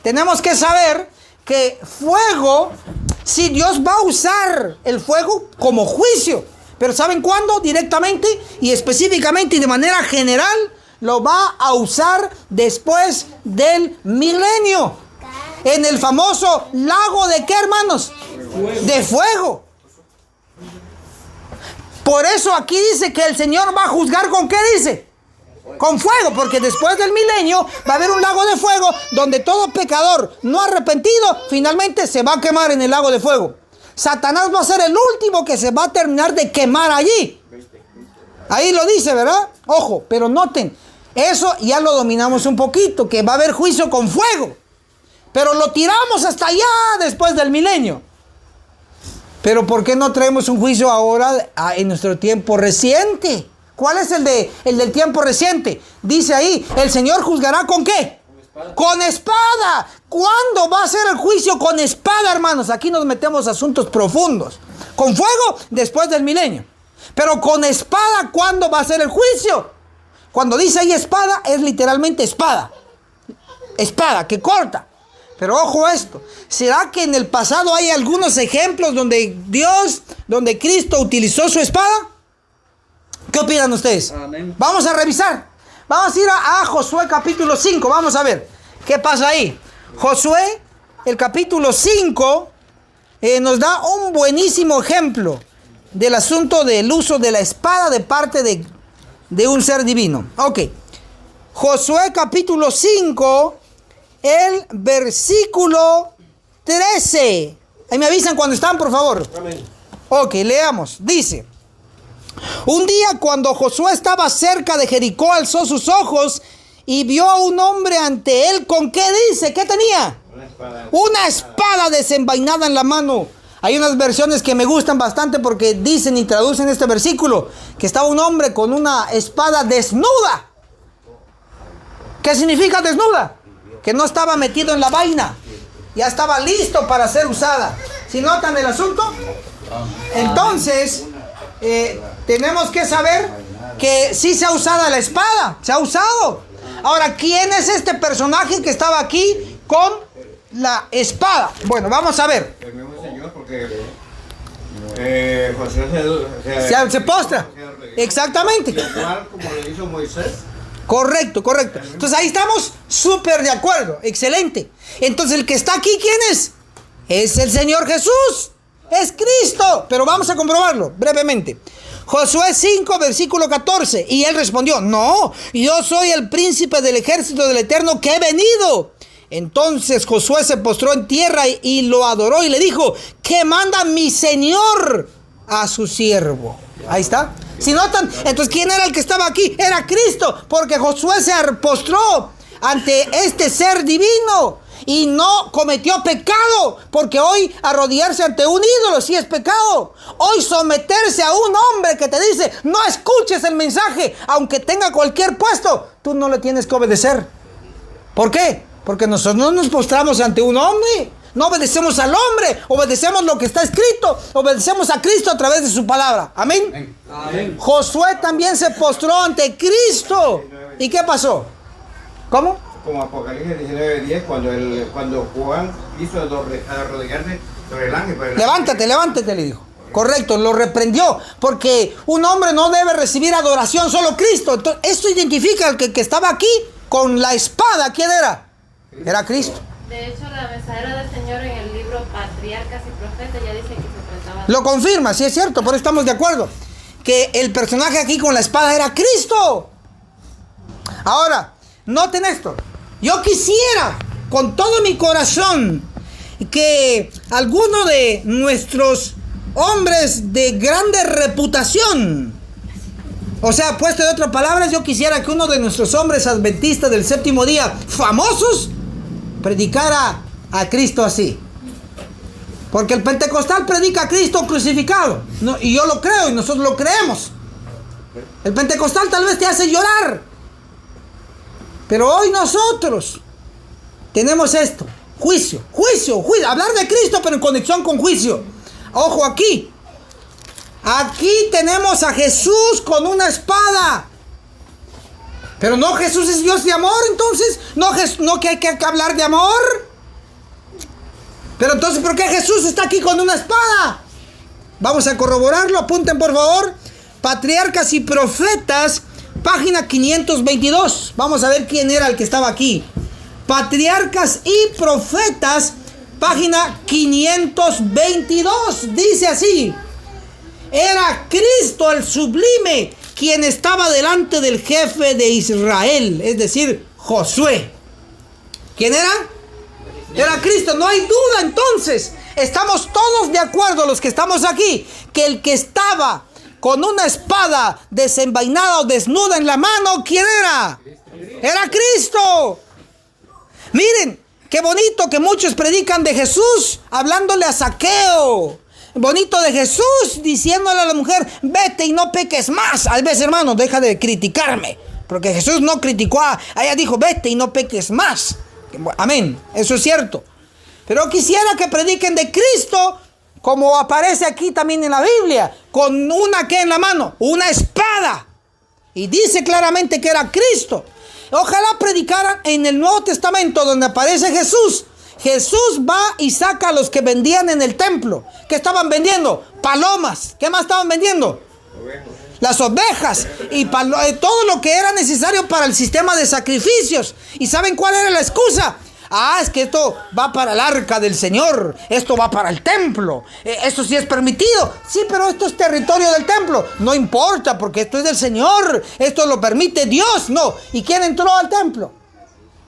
Tenemos que saber que fuego, si Dios va a usar el fuego como juicio. Pero ¿saben cuándo? Directamente y específicamente y de manera general lo va a usar después del milenio. En el famoso lago de ¿qué, hermanos? De fuego. Por eso aquí dice que el Señor va a juzgar ¿con qué dice? Con fuego, porque después del milenio va a haber un lago de fuego donde todo pecador no arrepentido finalmente se va a quemar en el lago de fuego. Satanás va a ser el último que se va a terminar de quemar allí. Ahí lo dice, ¿verdad? Ojo, pero noten, eso ya lo dominamos un poquito, que va a haber juicio con fuego. Pero lo tiramos hasta allá después del milenio. Pero ¿por qué no traemos un juicio ahora en nuestro tiempo reciente? ¿Cuál es el del tiempo reciente? Dice ahí, el Señor juzgará ¿con qué? Con espada. ¿Cuándo va a ser el juicio con espada, hermanos? Aquí nos metemos a asuntos profundos. Con fuego, después del milenio. Pero con espada, ¿cuándo va a ser el juicio? Cuando dice ahí espada, es literalmente espada. Espada, que corta. Pero ojo a esto. ¿Será que en el pasado hay algunos ejemplos donde Cristo utilizó su espada? ¿Qué opinan ustedes? Amén. Vamos a revisar. Vamos a ir a Josué capítulo 5. Vamos a ver qué pasa ahí. Josué, el capítulo 5, nos da un buenísimo ejemplo del asunto del uso de la espada de parte de un ser divino. Ok. Josué capítulo 5, el versículo 13. Ahí me avisan cuando están, por favor. Amén. Ok, leamos. Dice: un día cuando Josué estaba cerca de Jericó, alzó sus ojos y vio a un hombre ante él. ¿Con qué dice? ¿Qué tenía? Una espada desenvainada en la mano. Hay unas versiones que me gustan bastante porque dicen y traducen este versículo que estaba un hombre con una espada desnuda. ¿Qué significa desnuda? Que no estaba metido en la vaina. Ya estaba listo para ser usada. ¿Sí notan el asunto? Entonces, tenemos que saber que sí se ha usado la espada. Se ha usado. Ahora, ¿quién es este personaje que estaba aquí con la espada? Bueno, vamos a ver. El mismo Señor, porque Josué Se postra. Exactamente. igual como le hizo Moisés. Correcto, correcto. Entonces ahí estamos súper de acuerdo. Excelente. Entonces el que está aquí, ¿quién es? Es el Señor Jesús. Es Cristo. Pero vamos a comprobarlo brevemente. Josué 5, versículo 14. Y él respondió: no, yo soy el príncipe del ejército del Eterno que he venido. Entonces Josué se postró en tierra y lo adoró y le dijo: ¿qué manda mi Señor a su siervo? Ahí está. Si notan, entonces ¿quién era el que estaba aquí? Era Cristo, porque Josué se postró ante este ser divino y no cometió pecado, porque hoy arrodillarse ante un ídolo sí es pecado. Hoy someterse a un hombre que te dice: no escuches el mensaje, aunque tenga cualquier puesto, tú no le tienes que obedecer. ¿Por qué? Porque nosotros no nos postramos ante un hombre. No obedecemos al hombre, obedecemos lo que está escrito, obedecemos a Cristo a través de su palabra. Amén. Amén. Josué también se postró ante Cristo. ¿Y qué pasó? ¿Cómo? Como Apocalipsis 19:10, cuando Juan hizo arrodillarse sobre el ángel. Levántate, le dijo. Correcto, lo reprendió, porque un hombre no debe recibir adoración, solo Cristo. Entonces, esto identifica al que estaba aquí con la espada. ¿Quién era? Era Cristo. De hecho, la mensajera del Señor en el libro Patriarcas y Profetas ya dice que se trataba de... Lo confirma, sí es cierto, por eso estamos de acuerdo. Que el personaje aquí con la espada era Cristo. Ahora, noten esto. Yo quisiera, con todo mi corazón, que alguno de nuestros hombres de grande reputación, o sea, puesto de otras palabras, yo quisiera que uno de nuestros hombres adventistas del séptimo día, famosos, predicara a Cristo así. Porque el pentecostal predica a Cristo crucificado. No, y yo lo creo y nosotros lo creemos. El pentecostal tal vez te hace llorar. Pero hoy nosotros tenemos esto. Juicio. Hablar de Cristo pero en conexión con juicio. Ojo aquí. Aquí tenemos a Jesús con una espada. Pero no, Jesús es Dios de amor, entonces. No que hay que hablar de amor. Pero entonces, ¿por qué Jesús está aquí con una espada? Vamos a corroborarlo, apunten por favor. Patriarcas y Profetas, página 522. Vamos a ver quién era el que estaba aquí. Patriarcas y Profetas, página 522. Dice así: era Cristo el sublime quien estaba delante del jefe de Israel, es decir, Josué. ¿Quién era? Era Cristo, no hay duda entonces. Estamos todos de acuerdo, los que estamos aquí, que el que estaba con una espada desenvainada o desnuda en la mano, ¿quién era? Era Cristo. Miren, qué bonito que muchos predican de Jesús hablándole a Zaqueo. bonito de Jesús diciéndole a la mujer, vete y no peques más. A veces, hermano, deja de criticarme. Porque Jesús no criticó a ella, dijo, vete y no peques más. Amén, eso es cierto. Pero quisiera que prediquen de Cristo, como aparece aquí también en la Biblia, con una que en la mano, una espada. Y dice claramente que era Cristo. Ojalá predicaran en el Nuevo Testamento donde aparece Jesús. Jesús va y saca a los que vendían en el templo. ¿Qué estaban vendiendo? Palomas. ¿Qué más estaban vendiendo? Las ovejas y todo lo que era necesario para el sistema de sacrificios. ¿Y saben cuál era la excusa? Es que esto va para el arca del Señor, esto va para el templo, esto sí es permitido. Sí, pero esto es territorio del templo. No importa, porque esto es del Señor, esto lo permite Dios. No. ¿Y quién entró al templo?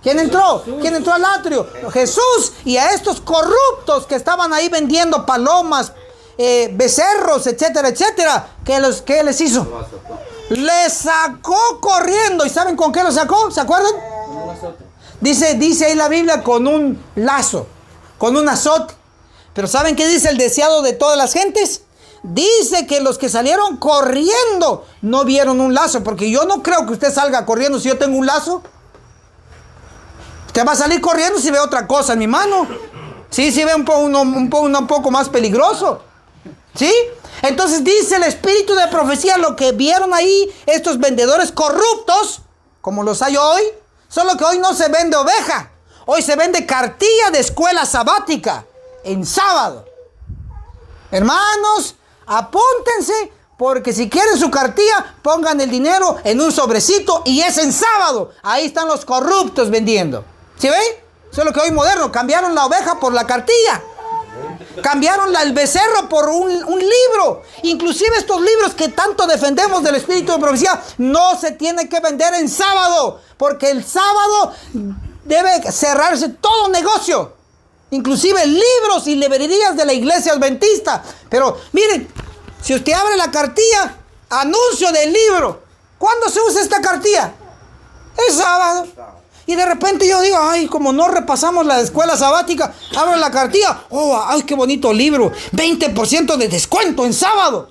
¿Quién entró? ¿Quién entró al atrio? Jesús. Y a estos corruptos que estaban ahí vendiendo palomas, becerros, etcétera, etcétera, ¿qué les hizo? Les sacó corriendo. ¿Y saben con qué los sacó? ¿Se acuerdan? Dice ahí la Biblia, con un lazo, con un azote. Pero ¿saben qué dice el deseado de todas las gentes? Dice que los que salieron corriendo no vieron un lazo, porque yo no creo que usted salga corriendo si yo tengo un lazo. Usted va a salir corriendo si ve otra cosa en mi mano. Sí, ve un poco más peligroso. ¿Sí? Entonces dice el espíritu de profecía, lo que vieron ahí estos vendedores corruptos, como los hay hoy. Solo que hoy no se vende oveja. Hoy se vende cartilla de escuela sabática en sábado. Hermanos, apúntense, porque si quieren su cartilla, pongan el dinero en un sobrecito y es en sábado. Ahí están los corruptos vendiendo. ¿Sí ven? Solo que hoy moderno, cambiaron la oveja por la cartilla. Cambiaron el becerro por un libro. Inclusive estos libros que tanto defendemos del espíritu de profecía, no se tiene que vender en sábado, porque el sábado debe cerrarse todo negocio, inclusive libros y librerías de la iglesia adventista. Pero miren, si usted abre la cartilla, anuncio del libro, ¿cuándo se usa esta cartilla? El sábado. Y de repente yo digo, como no repasamos la escuela sabática, abro la cartilla, qué bonito libro, 20% de descuento en sábado.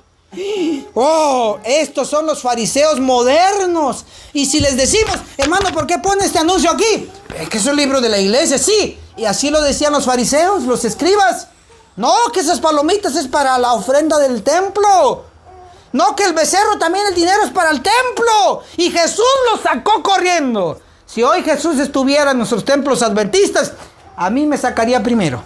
Estos son los fariseos modernos. Y si les decimos, hermano, ¿por qué pone este anuncio aquí? Es que es un libro de la iglesia, sí. Y así lo decían los fariseos, los escribas. No, que esas palomitas es para la ofrenda del templo. No, que el becerro también, el dinero es para el templo. Y Jesús lo sacó corriendo. Si hoy Jesús estuviera en nuestros templos adventistas, a mí me sacaría primero,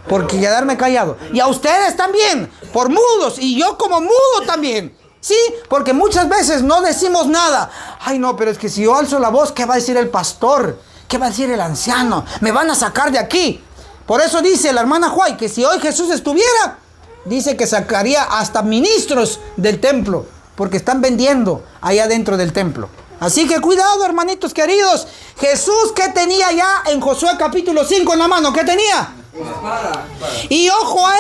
porque quedarme callado. Y a ustedes también, por mudos, y yo como mudo también. Sí, porque muchas veces no decimos nada. No, pero es que si yo alzo la voz, ¿qué va a decir el pastor? ¿Qué va a decir el anciano? Me van a sacar de aquí. Por eso dice la hermana Juay que si hoy Jesús estuviera, dice que sacaría hasta ministros del templo, porque están vendiendo allá dentro del templo. Así que cuidado, hermanitos queridos. Jesús, ¿qué tenía ya en Josué capítulo 5 en la mano? ¿Qué tenía? Y ojo a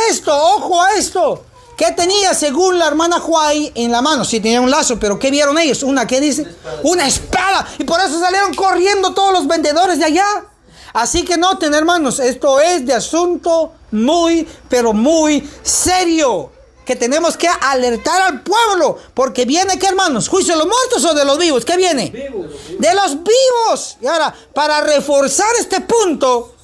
esto. ¿Qué tenía según la hermana Juay en la mano? Sí, tenía un lazo, pero ¿qué vieron ellos? ¿Qué dice? Una espada. Y por eso salieron corriendo todos los vendedores de allá. Así que noten, hermanos, esto es de asunto muy, pero muy serio, que tenemos que alertar al pueblo, porque viene, ¿qué, hermanos? ¿Juicio de los muertos o de los vivos? ¿Qué viene? Vivos. De los vivos. Y ahora, para reforzar este punto,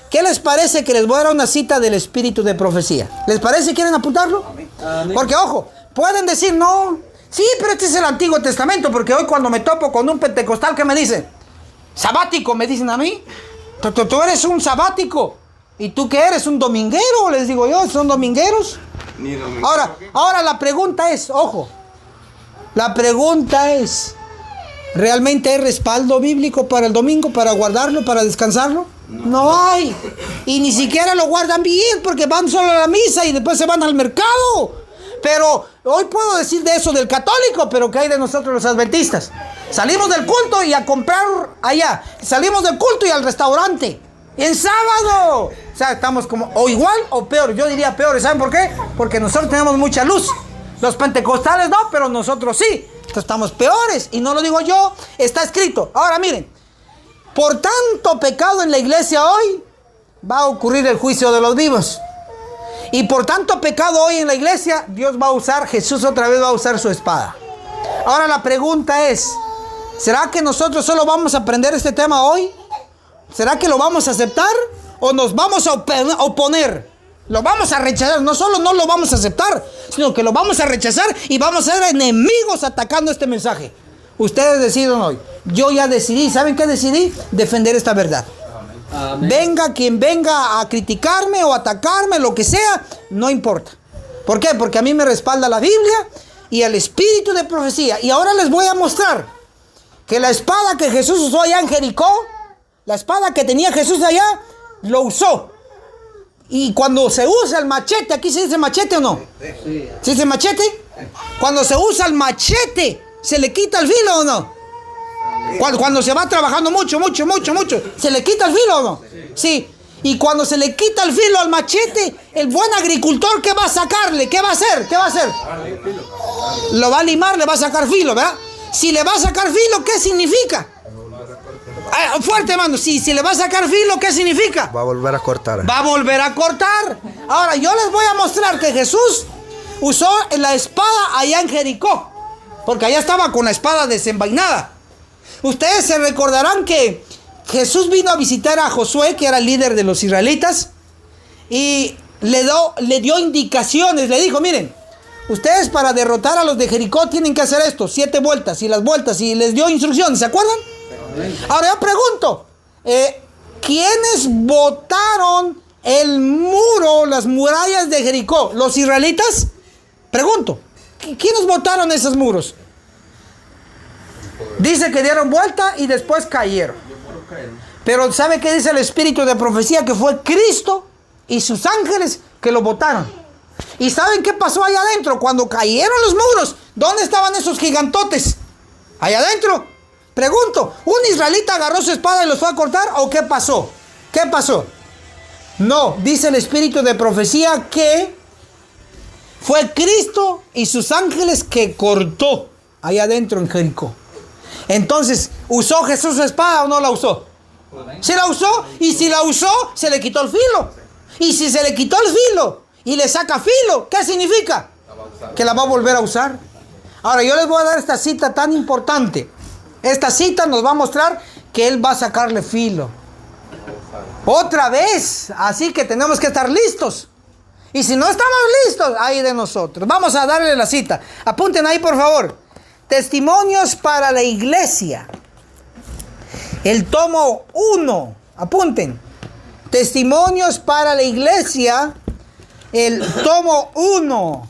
¿qué les parece que les voy a dar una cita del espíritu de profecía? ¿Les parece? ¿Quieren apuntarlo? Amén. Porque, ojo, pueden decir, no, sí, pero este es el Antiguo Testamento, porque hoy cuando me topo con un pentecostal, ¿qué me dice? Sabático, me dicen a mí. Tú eres un sabático. ¿Y tú qué eres? ¿Un dominguero? Les digo yo, ¿son domingueros? Ahora la pregunta es, ojo, la pregunta es, ¿realmente hay respaldo bíblico para el domingo, para guardarlo, para descansarlo? No hay. Y ni siquiera lo guardan bien, porque van solo a la misa y después se van al mercado. Pero hoy puedo decir de eso del católico, pero ¿qué hay de nosotros los adventistas? Salimos del culto y a comprar allá. Salimos del culto y al restaurante. En sábado. O sea, estamos como o igual o peor. Yo diría peor. ¿Saben por qué? Porque nosotros tenemos mucha luz. Los pentecostales no, pero nosotros sí. Entonces estamos peores. Y no lo digo yo, está escrito. Ahora miren, por tanto pecado en la iglesia hoy, va a ocurrir el juicio de los vivos. Y por tanto pecado hoy en la iglesia, Dios va a usar, Jesús otra vez va a usar su espada. Ahora la pregunta es, ¿será que nosotros solo vamos a aprender este tema hoy? ¿Será que lo vamos a aceptar o nos vamos a oponer? Lo vamos a rechazar. No solo no lo vamos a aceptar, sino que lo vamos a rechazar y vamos a ser enemigos atacando este mensaje. Ustedes deciden hoy. Yo ya decidí. ¿Saben qué decidí? Defender esta verdad. Amén. Venga quien venga a criticarme o atacarme, lo que sea, no importa. ¿Por qué? Porque a mí me respalda la Biblia y el espíritu de profecía. Y ahora les voy a mostrar que la espada que Jesús usó allá en Jericó, la espada que tenía Jesús allá, lo usó. Y cuando se usa el machete, ¿aquí se dice machete o no? Sí. ¿Se dice machete? Cuando se usa el machete, ¿se le quita el filo o no? Cuando se va trabajando mucho, ¿se le quita el filo o no? Sí. Y cuando se le quita el filo al machete, el buen agricultor, ¿qué va a sacarle? ¿Qué va a hacer? ¿Qué va a hacer? Lo va a limar, le va a sacar filo, ¿verdad? Si le va a sacar filo, ¿qué significa? Fuerte, hermano. Si le va a sacar filo, ¿qué significa? Va a volver a cortar. Va a volver a cortar. Ahora, yo les voy a mostrar que Jesús usó la espada allá en Jericó, porque allá estaba con la espada desenvainada. Ustedes se recordarán que Jesús vino a visitar a Josué, que era el líder de los israelitas, y le dio indicaciones. Le dijo, miren, ustedes para derrotar a los de Jericó tienen que hacer esto, 7 vueltas, y las vueltas, y les dio instrucciones, ¿se acuerdan? Ahora yo pregunto, ¿quiénes botaron el muro, las murallas de Jericó? ¿Los israelitas? Pregunto, ¿quiénes botaron esos muros? Dice que dieron vuelta y después cayeron. Pero ¿sabe qué dice el espíritu de profecía? Que fue Cristo y sus ángeles que lo botaron. ¿Y saben qué pasó allá adentro? Cuando cayeron los muros, ¿dónde estaban esos gigantotes? Allá adentro. Pregunto, ¿un israelita agarró su espada y los fue a cortar o qué pasó? ¿Qué pasó? No, dice el espíritu de profecía que fue Cristo y sus ángeles que cortó allá adentro en Jericó. Entonces, ¿usó Jesús su espada o no la usó? Sí la usó, y si la usó, se le quitó el filo. Y si se le quitó el filo y le saca filo, ¿qué significa? Que la va a volver a usar. Ahora, yo les voy a dar esta cita tan importante. Esta cita nos va a mostrar que Él va a sacarle filo. Otra vez. Así que tenemos que estar listos. Y si no estamos listos, ahí de nosotros. Vamos a darle la cita. Apunten ahí, por favor. Testimonios para la iglesia. El tomo 1. Apunten. Testimonios para la iglesia. El tomo 1.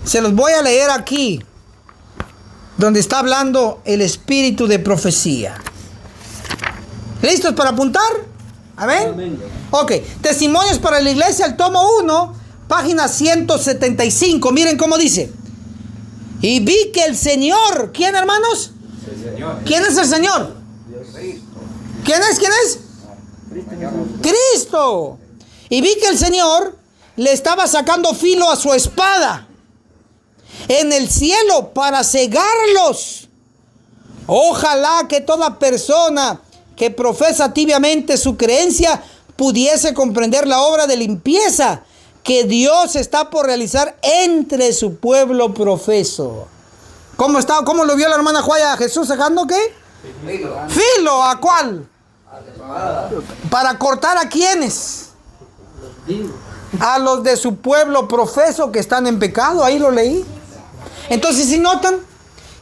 Se los voy a leer aquí, donde está hablando el espíritu de profecía. ¿Listos para apuntar? ¿Amén? Amén. Ok. Testimonios para la iglesia, el tomo 1, página 175. Miren cómo dice. Y vi que el Señor, ¿quién, hermanos? El Señor. ¿Quién es el Señor? Dios. ¿Quién es? ¿Quién es? Cristo. Y vi que el Señor le estaba sacando filo a su espada en el cielo para cegarlos. Ojalá que toda persona que profesa tibiamente su creencia pudiese comprender la obra de limpieza que Dios está por realizar entre su pueblo profeso. ¿Cómo lo vio la hermana Juaya a Jesús sacando qué? Filo. ¿Filo a cuál? ¿Para cortar a quiénes? A los de su pueblo profeso que están en pecado. Ahí lo leí. Entonces, si notan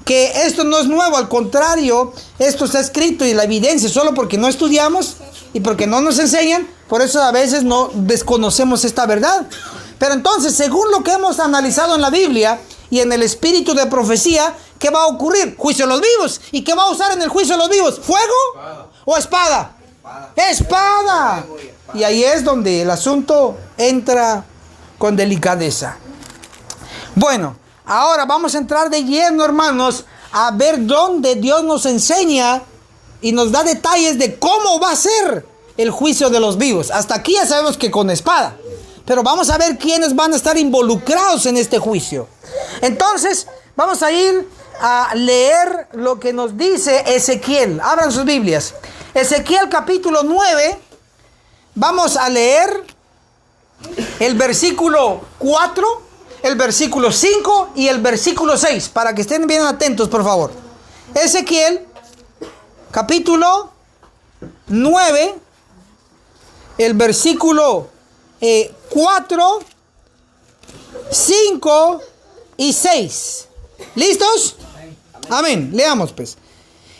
que esto no es nuevo, al contrario, esto está escrito y la evidencia, solo porque no estudiamos y porque no nos enseñan, por eso a veces no desconocemos esta verdad. Pero entonces, según lo que hemos analizado en la Biblia y en el espíritu de profecía, ¿qué va a ocurrir? Juicio a los vivos. ¿Y qué va a usar en el juicio a los vivos? ¿Fuego o espada? ¡Espada! Y ahí es donde el asunto entra con delicadeza. Bueno, ahora vamos a entrar de lleno, hermanos, a ver dónde Dios nos enseña y nos da detalles de cómo va a ser el juicio de los vivos. Hasta aquí ya sabemos que con espada. Pero vamos a ver quiénes van a estar involucrados en este juicio. Entonces, vamos a ir a leer lo que nos dice Ezequiel. Abran sus Biblias. Ezequiel capítulo 9. Vamos a leer el versículo 4, el versículo 5 y el versículo 6, para que estén bien atentos, por favor. Ezequiel, capítulo 9, el versículo 4, 5 y 6. ¿Listos? Amén. Leamos pues.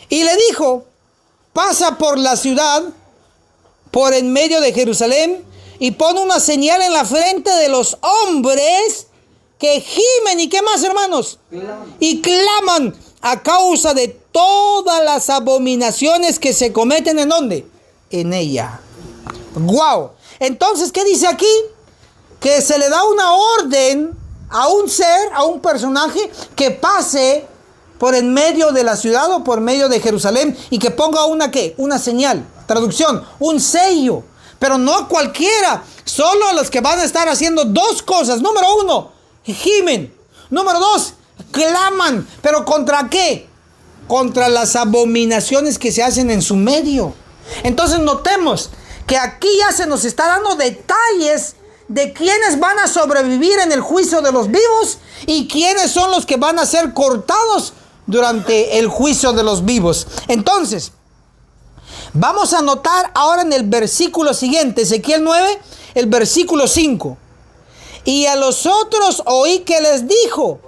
Y le dijo: pasa por la ciudad, por en medio de Jerusalén, y pon una señal en la frente de los hombres que gimen. ¿Y qué más, hermanos? Y claman a causa de todas las abominaciones que se cometen. ¿En dónde? En ella. ¡Guau! Entonces, ¿qué dice aquí? Que se le da una orden a un ser, a un personaje, que pase por en medio de la ciudad o por medio de Jerusalén y que ponga una ¿qué? Una señal. Traducción, un sello. Pero no a cualquiera, solo a los que van a estar haciendo dos cosas. Número 1, gimen. Número 2, claman. ¿Pero contra qué? Contra las abominaciones que se hacen en su medio. Entonces notemos que aquí ya se nos está dando detalles de quiénes van a sobrevivir en el juicio de los vivos y quiénes son los que van a ser cortados durante el juicio de los vivos. Entonces, vamos a notar ahora en el versículo siguiente, Ezequiel 9, el versículo 5. Y a los otros oí que les dijo: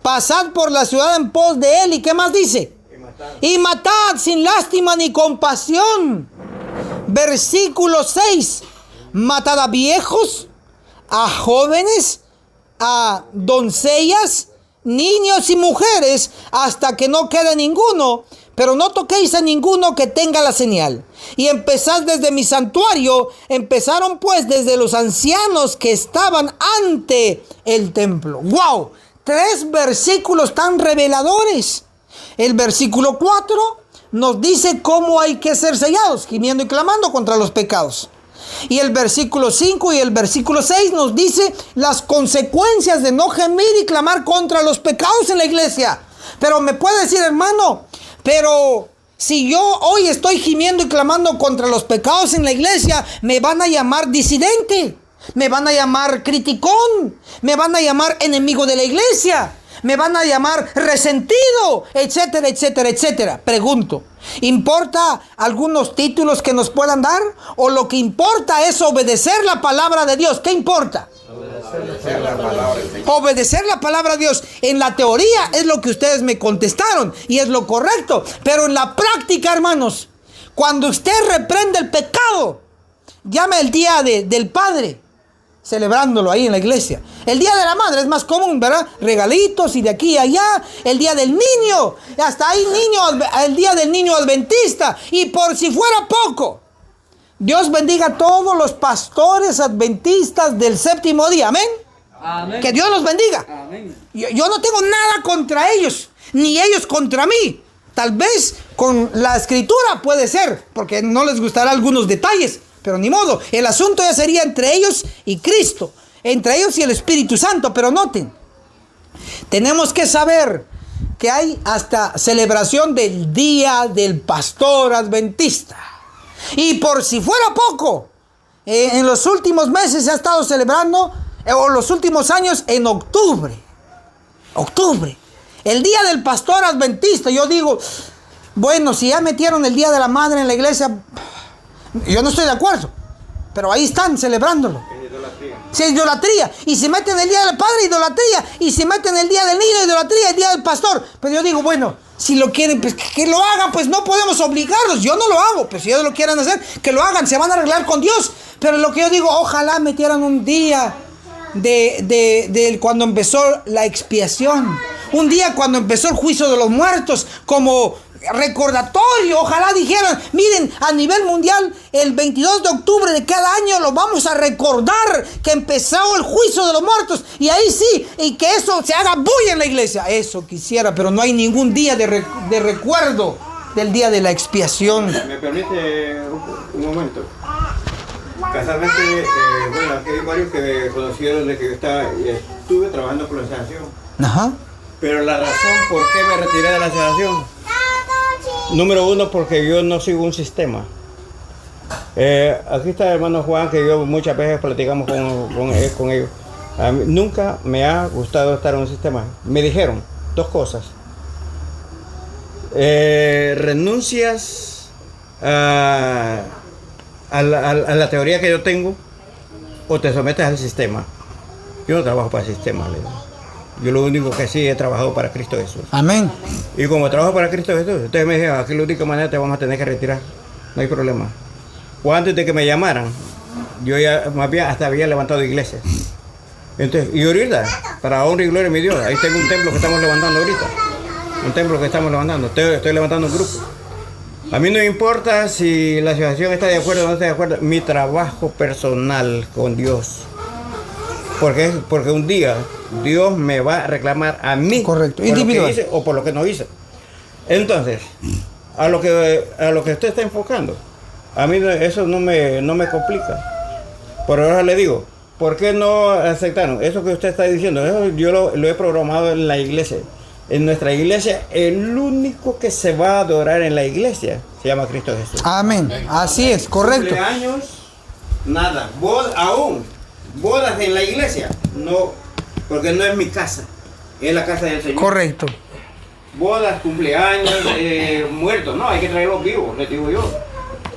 pasad por la ciudad en pos de él. ¿Y qué más dice? Y matad sin lástima ni compasión. Versículo 6. Matad a viejos, a jóvenes, a doncellas, niños y mujeres, hasta que no quede ninguno. Pero no toquéis a ninguno que tenga la señal. Y empezad desde mi santuario. Empezaron pues desde los ancianos que estaban ante el templo. ¡Wow! 3 versículos tan reveladores. El versículo 4 nos dice cómo hay que ser sellados, gimiendo y clamando contra los pecados. Y el versículo 5 y el versículo 6 nos dice las consecuencias de no gemir y clamar contra los pecados en la iglesia. Pero me puede decir, hermano, pero si yo hoy estoy gimiendo y clamando contra los pecados en la iglesia, me van a llamar disidente, me van a llamar criticón, me van a llamar enemigo de la iglesia, me van a llamar resentido, etcétera, etcétera, etcétera. Pregunto, ¿importa algunos títulos que nos puedan dar? ¿O lo que importa es obedecer la palabra de Dios? ¿Qué importa? Obedecer la palabra de Dios. En la teoría es lo que ustedes me contestaron y es lo correcto. Pero en la práctica, hermanos, cuando usted reprende el pecado, llame el día del Padre, celebrándolo ahí en la iglesia. El día de la madre es más común, ¿verdad? Regalitos y de aquí a allá. El día del niño, hasta ahí el día del niño adventista. Y por si fuera poco, Dios bendiga a todos los pastores adventistas del séptimo día. Amén. Amén. Que Dios los bendiga. Amén. Yo no tengo nada contra ellos, ni ellos contra mí. Tal vez con la escritura puede ser, porque no les gustará algunos detalles. Pero ni modo, el asunto ya sería entre ellos y Cristo, entre ellos y el Espíritu Santo. Pero noten, tenemos que saber que hay hasta celebración del Día del Pastor Adventista. Y por si fuera poco, en los últimos meses se ha estado celebrando, o los últimos años, en octubre. El Día del Pastor Adventista. Yo digo, bueno, si ya metieron el Día de la Madre en la iglesia, yo no estoy de acuerdo, pero ahí están celebrándolo. Si es idolatría. Y si meten el Día del Padre, idolatría. Y si meten el Día del Niño, idolatría. El Día del Pastor. Pero yo digo, bueno, si lo quieren, pues que lo hagan. Pues no podemos obligarlos. Yo no lo hago. Pues si ellos lo quieren hacer, que lo hagan. Se van a arreglar con Dios. Pero lo que yo digo, ojalá metieran un día de cuando empezó la expiación. Un día cuando empezó el juicio de los muertos. Como recordatorio. Ojalá dijeran, miren, a nivel mundial, el 22 de octubre de cada año lo vamos a recordar, que empezó el juicio de los muertos. Y ahí sí, y que eso se haga bulla en la iglesia. Eso quisiera, pero no hay ningún día de recuerdo del día de la expiación. ¿Me permite un momento? Casualmente, bueno, aquí hay varios que me conocieron de que estuve trabajando por la sanación. Ajá. Pero la razón por qué me retiré de la sanación: número 1, porque yo no sigo un sistema. Aquí está el hermano Juan, que yo muchas veces platicamos con ellos. A mí nunca me ha gustado estar en un sistema. Me dijeron dos cosas. Renuncias a la teoría que yo tengo o te sometes al sistema. Yo no trabajo para el sistema, le digo. Yo lo único que sí he trabajado para Cristo Jesús. Amén. Y como trabajo para Cristo Jesús, ustedes me dijeron, aquí la única manera te vamos a tener que retirar. No hay problema. O antes de que me llamaran, yo ya más bien hasta había levantado iglesias. Entonces, y ahorita, para honra y gloria de mi Dios, ahí tengo un templo que estamos levantando ahorita. Un templo que estamos levantando. Estoy levantando un grupo. A mí no me importa si la asociación está de acuerdo o no está de acuerdo. Mi trabajo personal con Dios. Porque un día Dios me va a reclamar a mí. Correcto. Por lo que Individual. hice o por lo que no hice. Entonces, a lo que usted está enfocando, a mí eso no me complica. Por ahora le digo, ¿por qué no aceptaron? Eso que usted está diciendo, eso yo lo he programado en la iglesia. En nuestra iglesia, el único que se va a adorar en la iglesia se llama Cristo Jesús. Amén. Así es, correcto. Cumpleaños, nada. Bodas en la iglesia, no, porque no es mi casa, es la casa del Señor. Correcto. Bodas, cumpleaños, muertos, no, hay que traerlos vivos, les digo yo.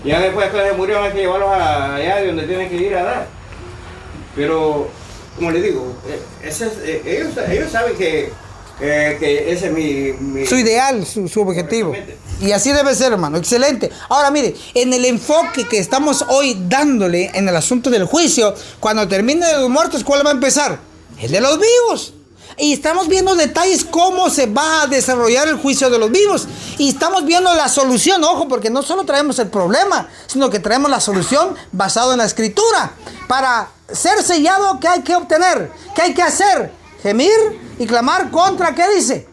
Ya después que se murieron hay que llevarlos allá donde tienen que ir a dar. Pero, como les digo, ellos saben que ese es mi Su ideal, su objetivo. Y así debe ser, hermano. Excelente. Ahora, mire, en el enfoque que estamos hoy dándole en el asunto del juicio, cuando termine de los muertos, ¿cuál va a empezar? El de los vivos. Y estamos viendo detalles cómo se va a desarrollar el juicio de los vivos. Y estamos viendo la solución, ojo, porque no solo traemos el problema, sino que traemos la solución basada en la Escritura. Para ser sellado, ¿qué hay que obtener? ¿Qué hay que hacer? Gemir y clamar contra, ¿qué dice?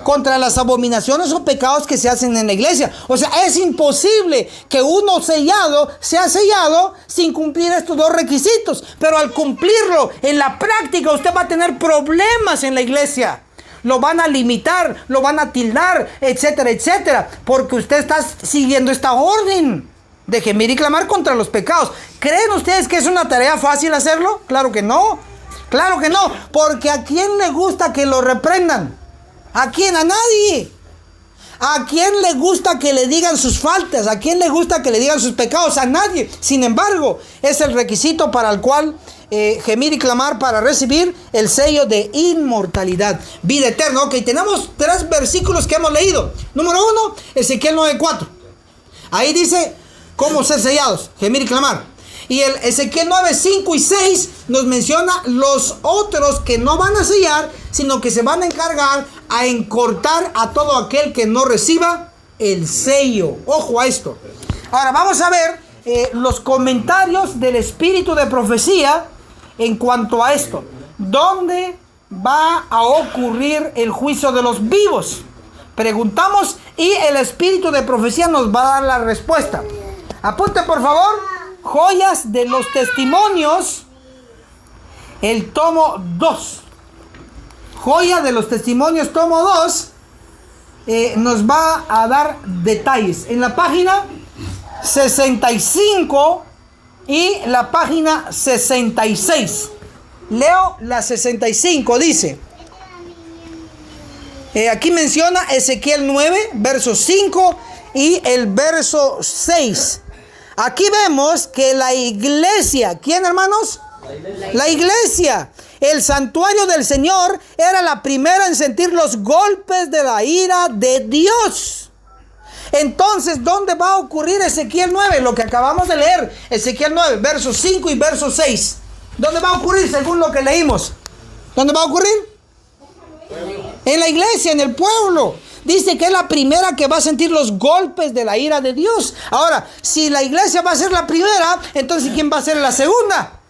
Contra las abominaciones o pecados que se hacen en la iglesia. O sea, es imposible que uno sellado sea sellado sin cumplir estos dos requisitos. Pero al cumplirlo en la práctica, usted va a tener problemas en la iglesia. Lo van a limitar, lo van a tildar, etcétera, etcétera. Porque usted está siguiendo esta orden de gemir y clamar contra los pecados. ¿Creen ustedes que es una tarea fácil hacerlo? Claro que no. Claro que no. Porque ¿a quién le gusta que lo reprendan? ¿A quién? A nadie. ¿A quién le gusta que le digan sus faltas? ¿A quién le gusta que le digan sus pecados? A nadie. Sin embargo, es el requisito para el cual gemir y clamar para recibir el sello de inmortalidad, vida eterna. Ok, tenemos 3 versículos que hemos leído. Número 1, Ezequiel 9:4. Ahí dice cómo ser sellados, gemir y clamar. Y el Ezequiel 9, 5 y 6 nos menciona los otros que no van a sellar, sino que se van a encargar a encortar a todo aquel que no reciba el sello. Ojo a esto. Ahora vamos a ver los comentarios del espíritu de profecía en cuanto a esto. ¿Dónde va a ocurrir el juicio de los vivos? Preguntamos y el espíritu de profecía nos va a dar la respuesta. Apunte por favor. Joyas de los testimonios, el tomo 2. Joya de los testimonios, tomo 2, nos va a dar detalles. En la página 65 y la página 66. Leo la 65, dice. Aquí menciona Ezequiel 9, verso 5 y el verso 6. Aquí vemos que la iglesia, ¿quién, hermanos? La iglesia, el santuario del Señor, era la primera en sentir los golpes de la ira de Dios. Entonces, ¿dónde va a ocurrir Ezequiel 9? Lo que acabamos de leer, Ezequiel 9, versos 5 y verso 6. ¿Dónde va a ocurrir según lo que leímos? ¿Dónde va a ocurrir? En la iglesia, en el pueblo. Dice que es la primera que va a sentir los golpes de la ira de Dios. Ahora, si la iglesia va a ser la primera, entonces ¿quién va a ser la segunda?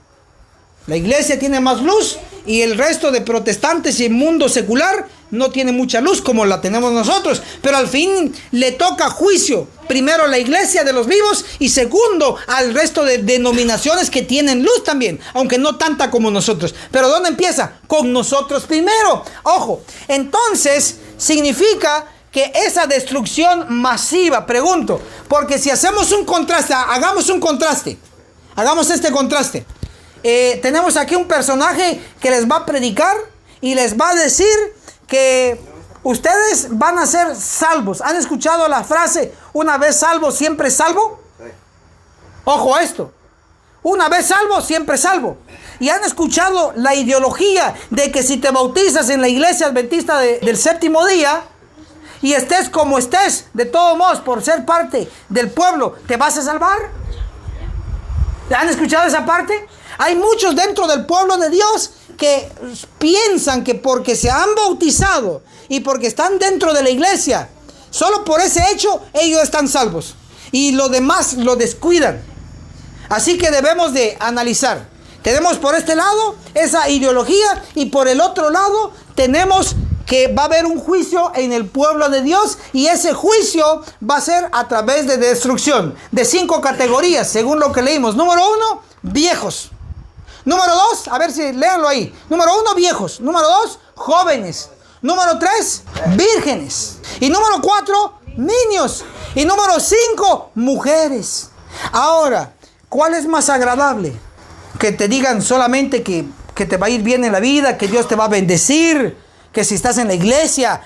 La iglesia tiene más luz y el resto de protestantes y el mundo secular no tiene mucha luz como la tenemos nosotros. Pero al fin le toca juicio. Primero la iglesia de los vivos y segundo al resto de denominaciones que tienen luz también, aunque no tanta como nosotros. Pero ¿dónde empieza? Con nosotros primero. Ojo, entonces significa que esa destrucción masiva, pregunto, porque si hacemos un contraste, hagamos un contraste, hagamos este contraste. Tenemos aquí un personaje que les va a predicar y les va a decir que ustedes van a ser salvos. ¿Han escuchado la frase, una vez salvo, siempre salvo? Ojo a esto. Una vez salvo, siempre salvo. Y han escuchado la ideología de que si te bautizas en la iglesia adventista del séptimo día y estés como estés, de todos modos, por ser parte del pueblo, ¿te vas a salvar? ¿Han escuchado esa parte? Hay muchos dentro del pueblo de Dios que piensan que porque se han bautizado y porque están dentro de la iglesia, solo por ese hecho ellos están salvos. Y lo demás lo descuidan. Así que debemos de analizar. Tenemos por este lado esa ideología y por el otro lado tenemos que va a haber un juicio en el pueblo de Dios y ese juicio va a ser a través de destrucción de 5 categorías según lo que leímos. Número 1, viejos. Número 2, a ver si léanlo ahí. Número 1, viejos. Número 2, jóvenes. Número 3, vírgenes. Y número 4, niños. Y número 5, mujeres. Ahora, ¿cuál es más agradable? Que te digan solamente que te va a ir bien en la vida, que Dios te va a bendecir, que si estás en la iglesia,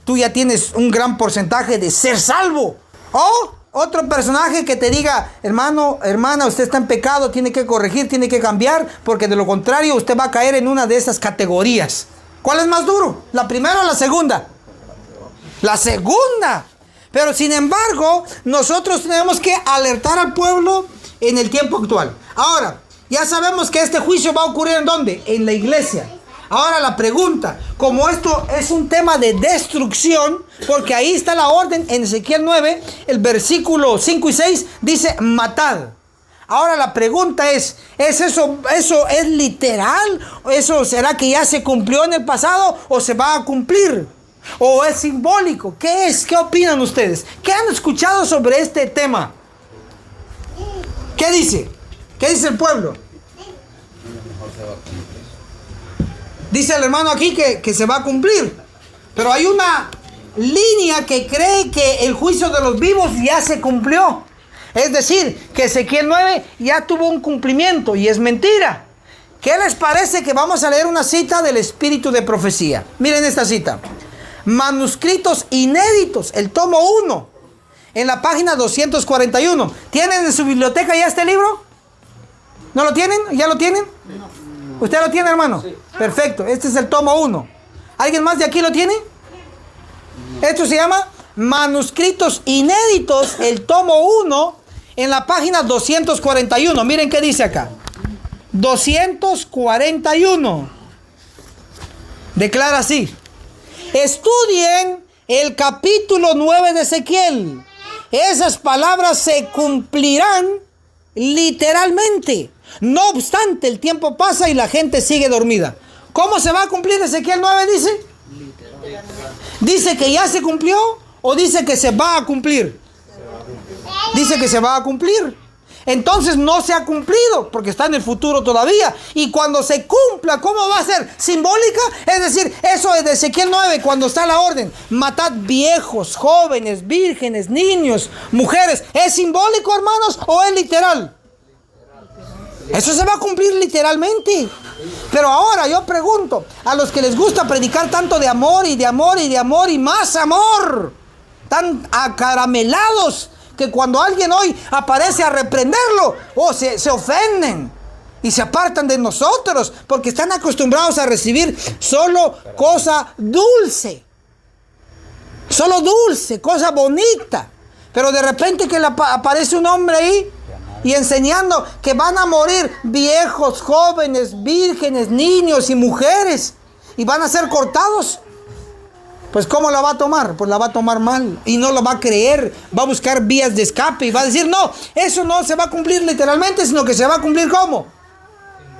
tú ya tienes un gran porcentaje de ser salvo. O otro personaje que te diga, hermano, hermana, usted está en pecado, tiene que corregir, tiene que cambiar, porque de lo contrario usted va a caer en una de esas categorías. ¿Cuál es más duro? ¿La primera o la segunda? La segunda. Pero sin embargo, nosotros tenemos que alertar al pueblo en el tiempo actual. Ahora, ya sabemos que este juicio va a ocurrir ¿en dónde? En la iglesia. Ahora la pregunta, como esto es un tema de destrucción, porque ahí está la orden en Ezequiel 9, el versículo 5 y 6, dice matad. Ahora la pregunta ¿es eso es literal? ¿Eso será que ya se cumplió en el pasado o se va a cumplir? ¿O es simbólico? ¿Qué es? ¿Qué opinan ustedes? ¿Qué han escuchado sobre este tema? ¿Qué dice? ¿Qué dice el pueblo? Dice el hermano aquí que se va a cumplir. Pero hay una línea que cree que el juicio de los vivos ya se cumplió. Es decir, que Ezequiel 9 ya tuvo un cumplimiento y es mentira. ¿Qué les parece que vamos a leer una cita del Espíritu de Profecía? Miren esta cita. Manuscritos inéditos, el tomo 1, en la página 241. ¿Tienen en su biblioteca ya este libro? ¿No lo tienen? ¿Ya lo tienen? No. ¿Usted lo tiene, hermano? Sí. Perfecto, este es el tomo 1. ¿Alguien más de aquí lo tiene? No. Esto se llama Manuscritos Inéditos, el tomo 1, en la página 241. Miren qué dice acá. 241. Declara así. Estudien el capítulo 9 de Ezequiel. Esas palabras se cumplirán literalmente. No obstante, el tiempo pasa y la gente sigue dormida. ¿Cómo se va a cumplir Ezequiel 9, dice? ¿Dice que ya se cumplió o dice que se va a cumplir? Dice que se va a cumplir. Entonces no se ha cumplido porque está en el futuro todavía. Y cuando se cumpla, ¿cómo va a ser? ¿Simbólica? Es decir, eso es de Ezequiel 9 cuando está la orden. Matad viejos, jóvenes, vírgenes, niños, mujeres. ¿Es simbólico, hermanos, o es literal? Eso se va a cumplir literalmente. Pero ahora yo pregunto a los que les gusta predicar tanto de amor y de amor y de amor y más amor, tan acaramelados, que cuando alguien hoy aparece a reprenderlo, se ofenden y se apartan de nosotros porque están acostumbrados a recibir solo cosa dulce. Solo dulce, cosa bonita. Pero de repente que aparece un hombre ahí y enseñando que van a morir viejos, jóvenes, vírgenes, niños y mujeres y van a ser cortados. Pues ¿cómo la va a tomar? Pues la va a tomar mal y no lo va a creer, va a buscar vías de escape y va a decir, no, eso no se va a cumplir literalmente, sino que se va a cumplir ¿cómo?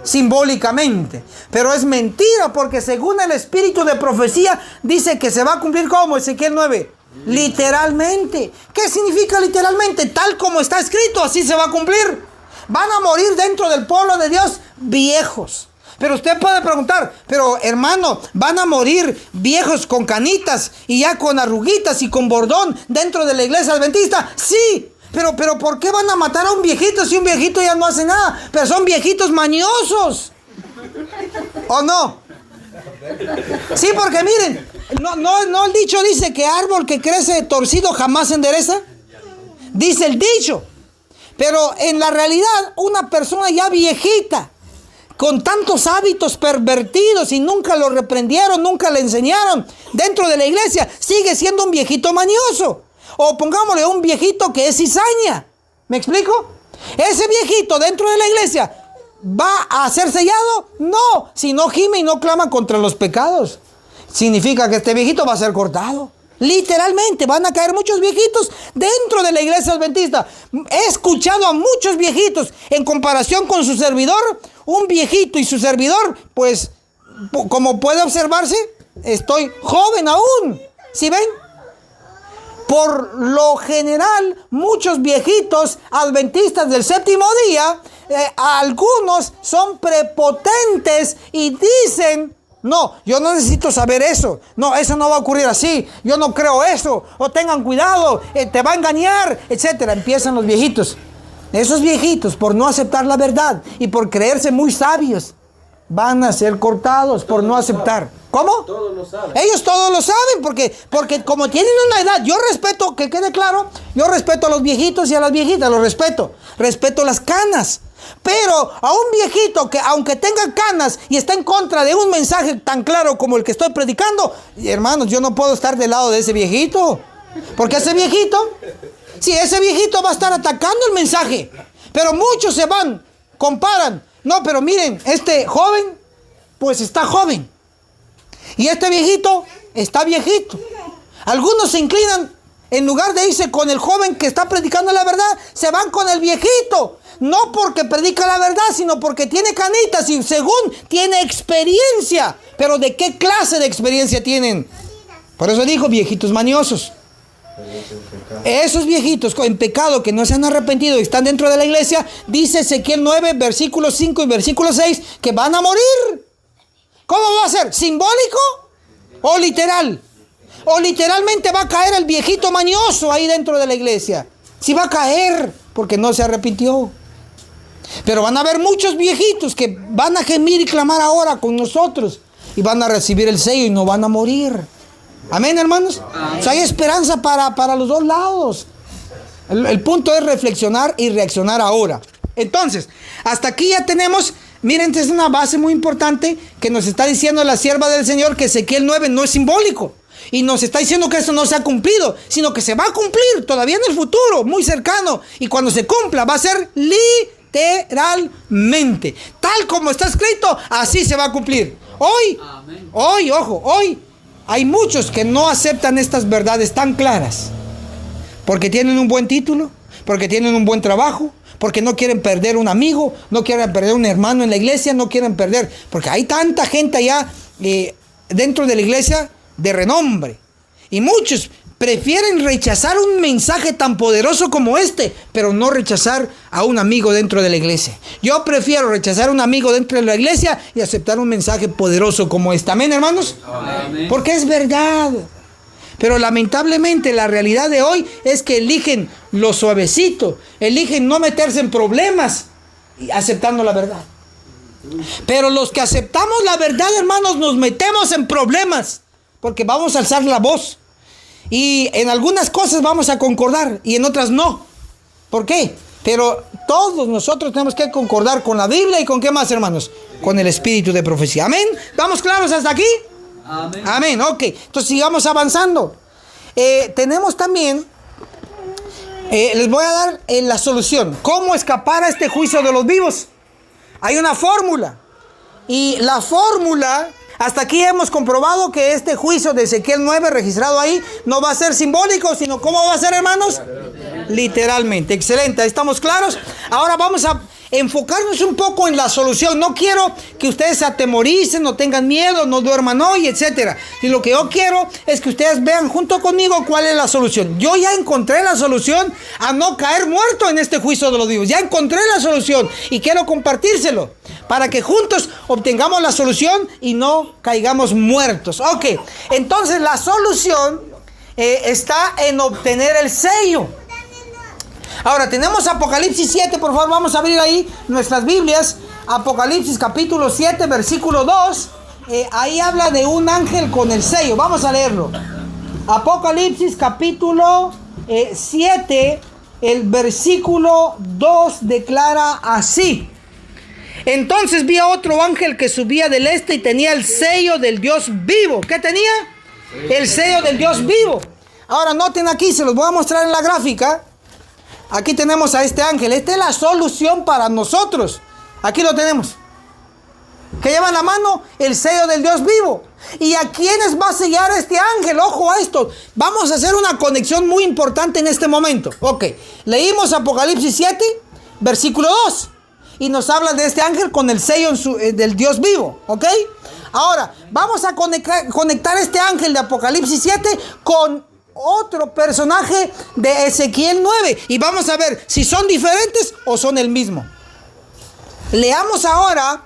Simbólicamente. Pero es mentira porque según el Espíritu de Profecía dice que se va a cumplir ¿cómo? Ezequiel 9. Literalmente. ¿Qué significa literalmente? Tal como está escrito, así se va a cumplir. Van a morir dentro del pueblo de Dios viejos. Pero usted puede preguntar, pero hermano, ¿van a morir viejos con canitas y ya con arruguitas y con bordón dentro de la iglesia adventista? Sí. Pero ¿por qué van a matar a un viejito si un viejito ya no hace nada? Pero son viejitos mañosos. ¿O no? Sí, porque miren, no el dicho dice que árbol que crece torcido jamás se endereza. Dice el dicho. Pero en la realidad, una persona ya viejita, con tantos hábitos pervertidos y nunca lo reprendieron, nunca le enseñaron dentro de la iglesia, sigue siendo un viejito mañoso. O pongámosle un viejito que es cizaña. ¿Me explico? Ese viejito dentro de la iglesia, ¿va a ser sellado? No, si no gime y no clama contra los pecados. Significa que este viejito va a ser cortado. Literalmente van a caer muchos viejitos dentro de la iglesia adventista. He escuchado a muchos viejitos en comparación con su servidor. Un viejito y su servidor, pues, como puede observarse, estoy joven aún. ¿Sí ven? Por lo general, muchos viejitos adventistas del séptimo día, algunos son prepotentes y dicen: no, yo no necesito saber eso. No, eso no va a ocurrir así. Yo no creo eso. O tengan cuidado, te va a engañar, etcétera. Empiezan los viejitos. Esos viejitos, por no aceptar la verdad y por creerse muy sabios, van a ser cortados por no aceptar. ¿Cómo? Todos lo saben. Ellos todos lo saben porque como tienen una edad, yo respeto, que quede claro, yo respeto a los viejitos y a las viejitas, los respeto. Respeto las canas. Pero a un viejito que aunque tenga canas y está en contra de un mensaje tan claro como el que estoy predicando, hermanos, yo no puedo estar del lado de ese viejito. Porque ese viejito, sí, ese viejito va a estar atacando el mensaje. Pero muchos se van, comparan. No, pero miren, este joven, pues está joven. Y este viejito está viejito. Algunos se inclinan, en lugar de irse con el joven que está predicando la verdad, se van con el viejito. No porque predica la verdad, sino porque tiene canitas y según tiene experiencia. Pero ¿de qué clase de experiencia tienen? Por eso dijo viejitos maniosos. Esos viejitos en pecado que no se han arrepentido y están dentro de la iglesia, dice Ezequiel 9, versículo 5 y versículo 6, que van a morir. ¿Cómo va a ser? ¿Simbólico o literal? O literalmente va a caer el viejito mañoso ahí dentro de la iglesia. Sí va a caer porque no se arrepintió. Pero van a haber muchos viejitos que van a gemir y clamar ahora con nosotros y van a recibir el sello y no van a morir. Amén, hermanos. Amén. O sea, hay esperanza para los dos lados. El punto es reflexionar y reaccionar ahora. Entonces, hasta aquí ya tenemos, miren, esta es una base muy importante que nos está diciendo la sierva del Señor que Ezequiel 9 no es simbólico. Y nos está diciendo que esto no se ha cumplido, sino que se va a cumplir todavía en el futuro, muy cercano. Y cuando se cumpla va a ser literalmente. Tal como está escrito, así se va a cumplir. Hoy, hoy, hay muchos que no aceptan estas verdades tan claras. Porque tienen un buen título, porque tienen un buen trabajo, porque no quieren perder un amigo, no quieren perder un hermano en la iglesia, no quieren perder. Porque hay tanta gente allá dentro de la iglesia de renombre. Y muchos prefieren rechazar un mensaje tan poderoso como este, pero no rechazar a un amigo dentro de la iglesia. Yo prefiero rechazar a un amigo dentro de la iglesia y aceptar un mensaje poderoso como este. Amén, hermanos. Amén. Porque es verdad. Pero lamentablemente la realidad de hoy es que eligen lo suavecito, eligen no meterse en problemas y aceptando la verdad. Pero los que aceptamos la verdad, hermanos, nos metemos en problemas porque vamos a alzar la voz. Y en algunas cosas vamos a concordar y en otras no. ¿Por qué? Pero todos nosotros tenemos que concordar con la Biblia y con ¿qué más, hermanos? Con el espíritu de profecía. ¿Amén? ¿Vamos claros hasta aquí? Amén. Amén, ok. Entonces sigamos avanzando. Tenemos también, les voy a dar la solución. ¿Cómo escapar a este juicio de los vivos? Hay una fórmula. Y la fórmula, hasta aquí hemos comprobado que este juicio de Ezequiel 9 registrado ahí no va a ser simbólico, sino ¿cómo va a ser, hermanos? Literalmente. Excelente, ¿estamos claros? Ahora vamos a enfocarnos un poco en la solución. No quiero que ustedes se atemoricen, no tengan miedo, no duerman hoy, etcétera. Y lo que yo quiero es que ustedes vean junto conmigo cuál es la solución. Yo ya encontré la solución a no caer muerto en este juicio de los vivos. Ya encontré la solución y quiero compartírselo. para que juntos obtengamos la solución y no caigamos muertos. Ok, entonces la solución está en obtener el sello. Ahora tenemos Apocalipsis 7, por favor, vamos a abrir ahí nuestras Biblias. Apocalipsis capítulo 7, versículo 2. Ahí habla de un ángel con el sello. Vamos a leerlo. Apocalipsis capítulo 7, el versículo 2 declara así. Entonces vi a otro ángel que subía del este y tenía el sello del Dios vivo. ¿Qué tenía? El sello del Dios vivo. Ahora noten aquí, se los voy a mostrar en la gráfica. Aquí tenemos a este ángel. Esta es la solución para nosotros. Aquí lo tenemos. Que lleva en la mano el sello del Dios vivo. ¿Y a quiénes va a sellar este ángel? Ojo a esto. Vamos a hacer una conexión muy importante en este momento. Ok. Leímos Apocalipsis 7, versículo 2. Y nos habla de este ángel con el sello del Dios vivo. Ok. Ahora, vamos a conectar este ángel de Apocalipsis 7 con otro personaje de Ezequiel 9 y vamos a ver si son diferentes o son el mismo. Leamos ahora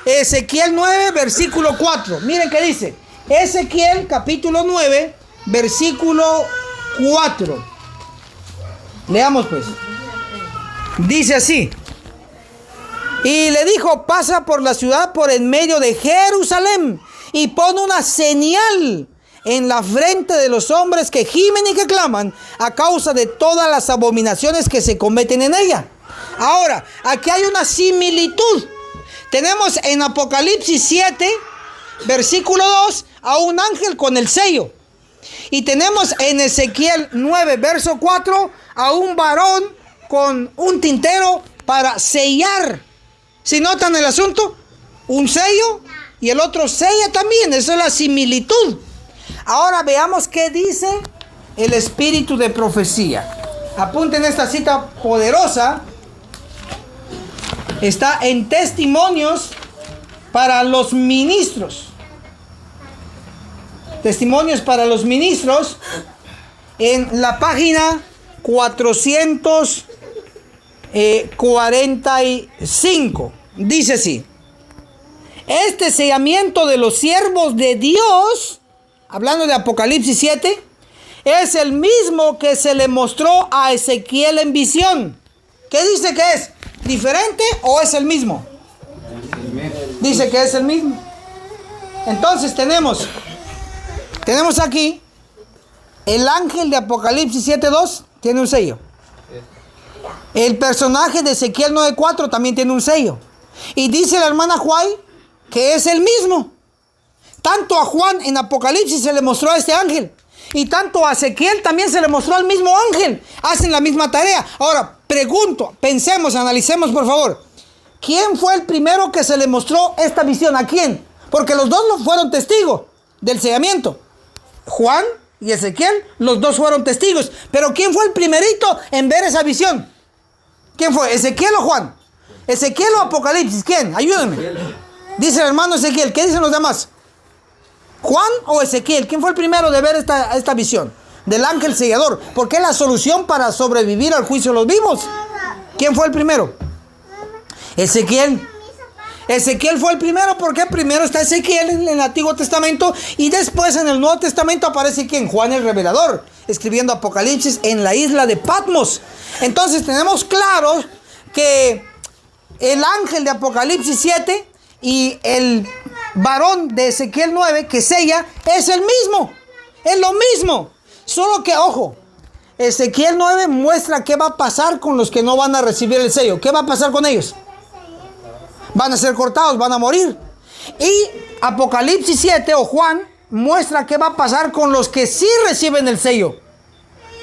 Ezequiel 9 versículo 4. Miren qué dice Ezequiel capítulo 9 versículo 4. Leamos pues. Dice así: y le dijo, pasa por la ciudad por en medio de Jerusalén y pon una señal en la frente de los hombres que gimen y que claman a causa de todas las abominaciones que se cometen en ella. Ahora, aquí hay una similitud. Tenemos en Apocalipsis 7, versículo 2, a un ángel con el sello. Y tenemos en Ezequiel 9, verso 4, a un varón con un tintero para sellar. ¿Sí notan el asunto? Un sello y el otro sella también. Esa es la similitud. Ahora veamos qué dice el espíritu de profecía. Apunten esta cita poderosa. Está en Testimonios para los ministros. Testimonios para los ministros. En la página 445. Dice así: este sellamiento de los siervos de Dios, hablando de Apocalipsis 7, es el mismo que se le mostró a Ezequiel en visión. ¿Qué dice que es? ¿Diferente o es el mismo? Dice que es el mismo. Entonces tenemos aquí el ángel de Apocalipsis 7.2 tiene un sello. El personaje de Ezequiel 9.4 también tiene un sello. Y dice la hermana Juay que es el mismo. Tanto a Juan en Apocalipsis se le mostró a este ángel. Y tanto a Ezequiel también se le mostró al mismo ángel. Hacen la misma tarea. Ahora, pregunto, pensemos, analicemos por favor. ¿Quién fue el primero que se le mostró esta visión? ¿A quién? Porque los dos fueron testigos del sellamiento. Juan y Ezequiel, los dos fueron testigos. Pero ¿quién fue el primerito en ver esa visión? ¿Quién fue? ¿Ezequiel o Juan? ¿Ezequiel o Apocalipsis? ¿Quién? Ayúdenme. Dice el hermano Ezequiel. ¿Qué dicen los demás? ¿Juan o Ezequiel? ¿Quién fue el primero de ver esta visión del ángel sellador? Porque es la solución para sobrevivir al juicio de los vivos. ¿Quién fue el primero? Ezequiel. Ezequiel fue el primero porque primero está Ezequiel en el Antiguo Testamento y después en el Nuevo Testamento aparece ¿quién? Juan el Revelador, escribiendo Apocalipsis en la isla de Patmos. Entonces tenemos claro que el ángel de Apocalipsis 7 y el varón de Ezequiel 9 que sella es el mismo, es lo mismo, solo que ojo, Ezequiel 9 muestra qué va a pasar con los que no van a recibir el sello. ¿Qué va a pasar con ellos? Van a ser cortados, van a morir. Y Apocalipsis 7 o Juan muestra qué va a pasar con los que sí reciben el sello.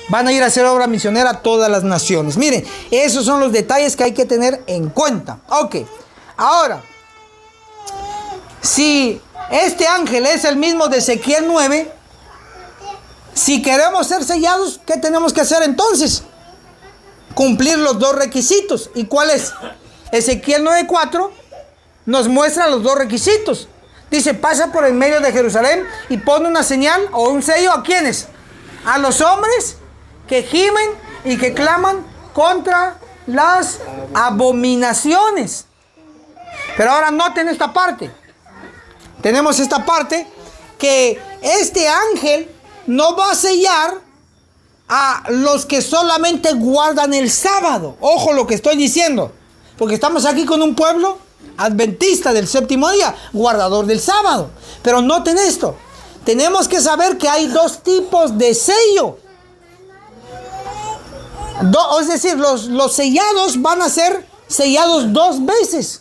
Van a ir a hacer obra misionera a todas las naciones. Miren, esos son los detalles que hay que tener en cuenta. Ok, ahora, si este ángel es el mismo de Ezequiel 9, si queremos ser sellados, ¿qué tenemos que hacer entonces? Cumplir los dos requisitos. ¿Y cuál es? Ezequiel 9.4 nos muestra los dos requisitos. Dice, pasa por el medio de Jerusalén y pone una señal o un sello ¿a quiénes? A los hombres que gimen y que claman contra las abominaciones. Pero ahora noten esta parte. Tenemos esta parte que este ángel no va a sellar a los que solamente guardan el sábado. Ojo lo que estoy diciendo, porque estamos aquí con un pueblo adventista del séptimo día, guardador del sábado. Pero noten esto, tenemos que saber que hay dos tipos de sello. Es decir, los sellados van a ser sellados dos veces.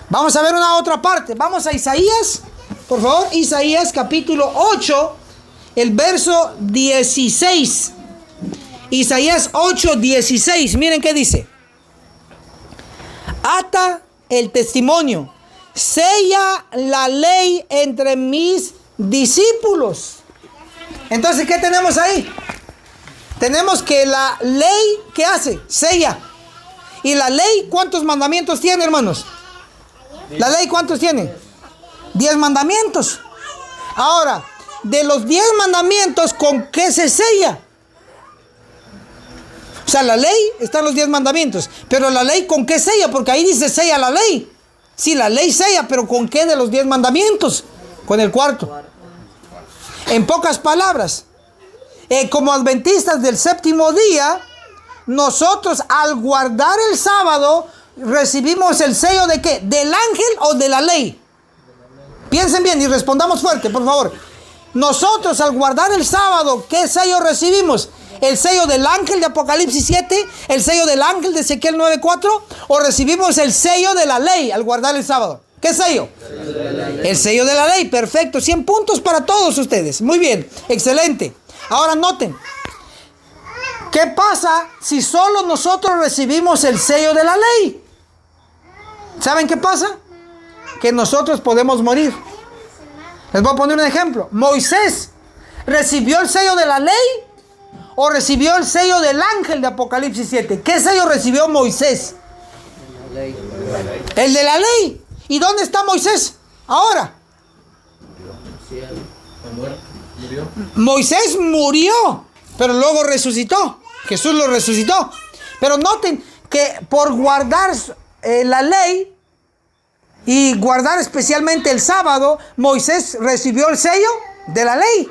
Vamos a ver una otra parte. Vamos a Isaías, por favor, Isaías capítulo 8, el verso 16. Isaías 8, 16. Miren qué dice. Ata el testimonio, sella la ley entre mis discípulos. Entonces, ¿qué tenemos ahí? Tenemos que la ley, ¿qué hace? Sella. Y la ley, ¿cuántos mandamientos tiene, hermanos? La ley, ¿cuántos tiene? 10 mandamientos. Ahora, de los 10 mandamientos, ¿con qué se sella? O sea, la ley, están los 10 mandamientos. Pero la ley, ¿con qué sella? Porque ahí dice sella la ley. Sí, la ley sella, pero ¿con qué de los 10 mandamientos? Con el cuarto. En pocas palabras, como adventistas del séptimo día, nosotros al guardar el sábado, recibimos el sello de ¿qué? ¿Del ángel o de la ley? Piensen bien y respondamos fuerte, por favor. Nosotros al guardar el sábado, ¿qué sello recibimos? ¿El sello del ángel de Apocalipsis 7? ¿El sello del ángel de Ezequiel 9:4? ¿O recibimos el sello de la ley al guardar el sábado? ¿Qué sello? El sello de la ley. Perfecto. 100 puntos para todos ustedes. Muy bien. Excelente. Ahora noten. ¿Qué pasa si solo nosotros recibimos el sello de la ley? ¿Saben qué pasa? Que nosotros podemos morir. Les voy a poner un ejemplo. Moisés recibió el sello de la ley o recibió el sello del ángel de Apocalipsis 7. ¿Qué sello recibió Moisés? El de la ley. ¿Y dónde está Moisés ahora? Moisés murió, pero luego resucitó. Jesús lo resucitó. Pero noten que por guardar la ley y guardar especialmente el sábado, Moisés recibió el sello de la ley.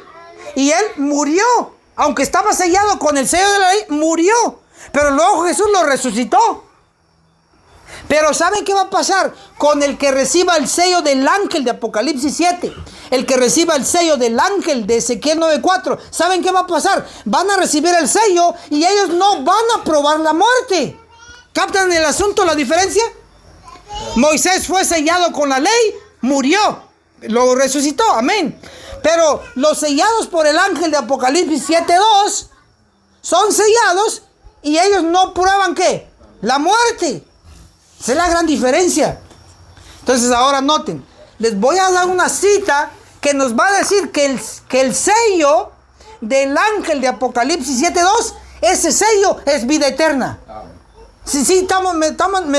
Y él murió. Aunque estaba sellado con el sello de la ley, murió. Pero luego Jesús lo resucitó. Pero ¿saben qué va a pasar con el que reciba el sello del ángel de Apocalipsis 7? El que reciba el sello del ángel de Ezequiel 9:4. ¿Saben qué va a pasar? Van a recibir el sello y ellos no van a probar la muerte. ¿Captan el asunto, la diferencia? Moisés fue sellado con la ley, murió, luego resucitó, amén. Pero los sellados por el ángel de Apocalipsis 7:2 son sellados y ellos no prueban ¿qué? La muerte. Esa es la gran diferencia. Entonces ahora noten, les voy a dar una cita que nos va a decir que el sello del ángel de Apocalipsis 7:2, ese sello es vida eterna. Sí, me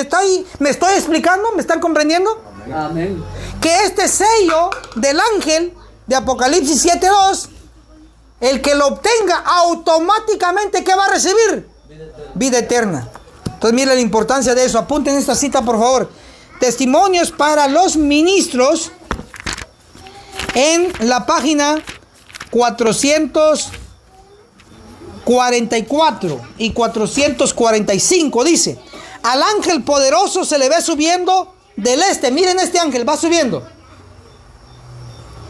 estoy explicando, ¿me están comprendiendo? Amén. Que este sello del ángel de Apocalipsis 7:2, el que lo obtenga automáticamente, ¿qué va a recibir? Vida eterna. Entonces miren la importancia de eso. Apunten esta cita, por favor. Testimonios para los ministros, en la página 444 y 445 dice: al ángel poderoso se le ve subiendo del este. Miren, este ángel va subiendo,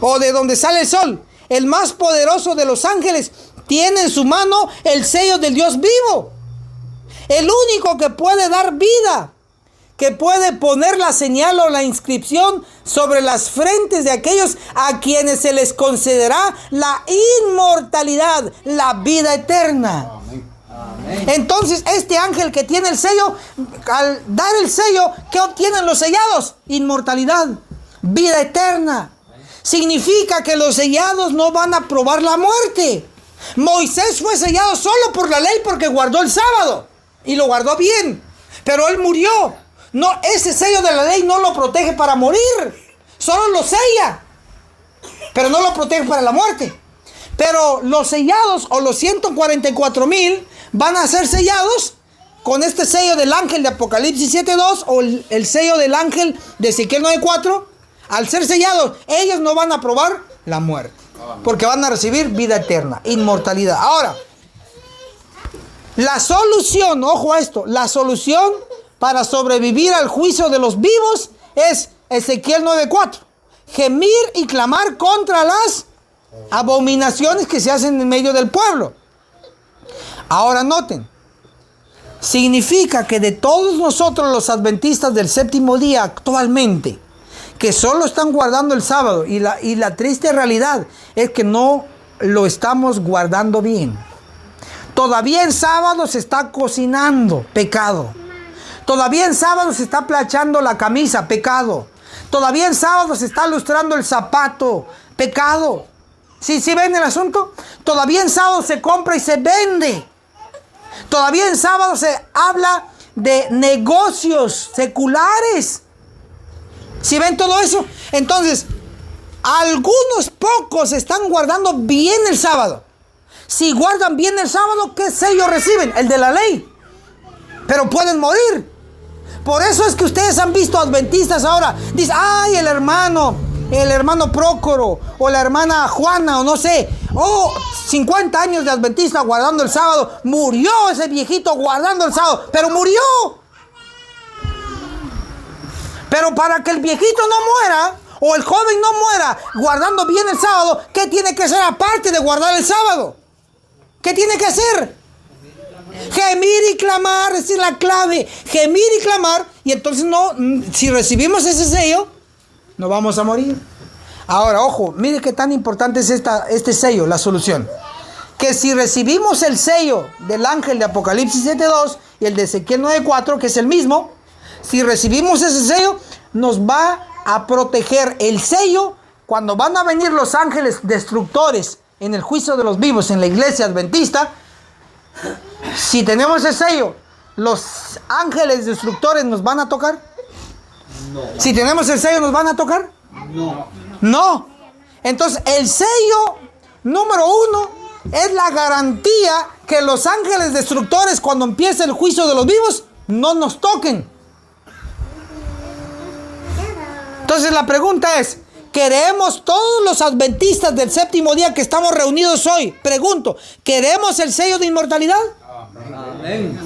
o de donde sale el sol. El más poderoso de los ángeles tiene en su mano el sello del Dios vivo. El único que puede dar vida, que puede poner la señal o la inscripción sobre las frentes de aquellos a quienes se les concederá la inmortalidad, la vida eterna. Amén. Entonces, este ángel que tiene el sello, al dar el sello, ¿qué obtienen los sellados? Inmortalidad, vida eterna. Significa que los sellados no van a probar la muerte. Moisés fue sellado solo por la ley porque guardó el sábado y lo guardó bien, pero él murió. No, ese sello de la ley no lo protege para morir, solo lo sella, pero no lo protege para la muerte. Pero los sellados, o los 144,000, van a ser sellados con este sello del ángel de Apocalipsis 7:2 o el sello del ángel de Ezequiel 9:4, al ser sellados, ellos no van a probar la muerte, porque van a recibir vida eterna, inmortalidad. Ahora, la solución, ojo a esto, la solución para sobrevivir al juicio de los vivos es Ezequiel 9:4. Gemir y clamar contra las abominaciones que se hacen en medio del pueblo. Ahora noten, significa que de todos nosotros los adventistas del séptimo día actualmente, que solo están guardando el sábado, y la triste realidad es que no lo estamos guardando bien. Todavía en sábado se está cocinando, pecado. Todavía en sábado se está planchando la camisa, pecado. Todavía en sábado se está lustrando el zapato, pecado. ¿Sí ven el asunto? Todavía en sábado se compra y se vende. Todavía en sábado se habla de negocios seculares. ¿Sí ven todo eso? Entonces, algunos pocos están guardando bien el sábado. Si guardan bien el sábado, ¿qué sello reciben? El de la ley. Pero pueden morir. Por eso es que ustedes han visto adventistas ahora. Dicen, ay, el hermano Prócoro, o la hermana Juana, o no sé. 50 años de adventista guardando el sábado. Murió ese viejito guardando el sábado, pero murió. Pero para que el viejito no muera, o el joven no muera guardando bien el sábado, ¿qué tiene que hacer aparte de guardar el sábado? ¿Qué tiene que hacer? Gemir y clamar, esa es la clave. Gemir y clamar, y entonces si recibimos ese sello, no vamos a morir. Ahora, ojo, mire qué tan importante es este sello, la solución. Que si recibimos el sello del ángel de Apocalipsis 7:2 y el de Ezequiel 9:4, que es el mismo, si recibimos ese sello, nos va a proteger el sello cuando van a venir los ángeles destructores en el juicio de los vivos en la iglesia adventista. Si tenemos ese sello, ¿los ángeles destructores nos van a tocar? No. Si tenemos el sello, ¿nos van a tocar? No. No. Entonces, el sello número 1 es la garantía que los ángeles destructores, cuando empiece el juicio de los vivos, no nos toquen. Entonces, la pregunta es, ¿queremos todos los adventistas del séptimo día que estamos reunidos hoy? Pregunto, ¿queremos el sello de inmortalidad? Amén.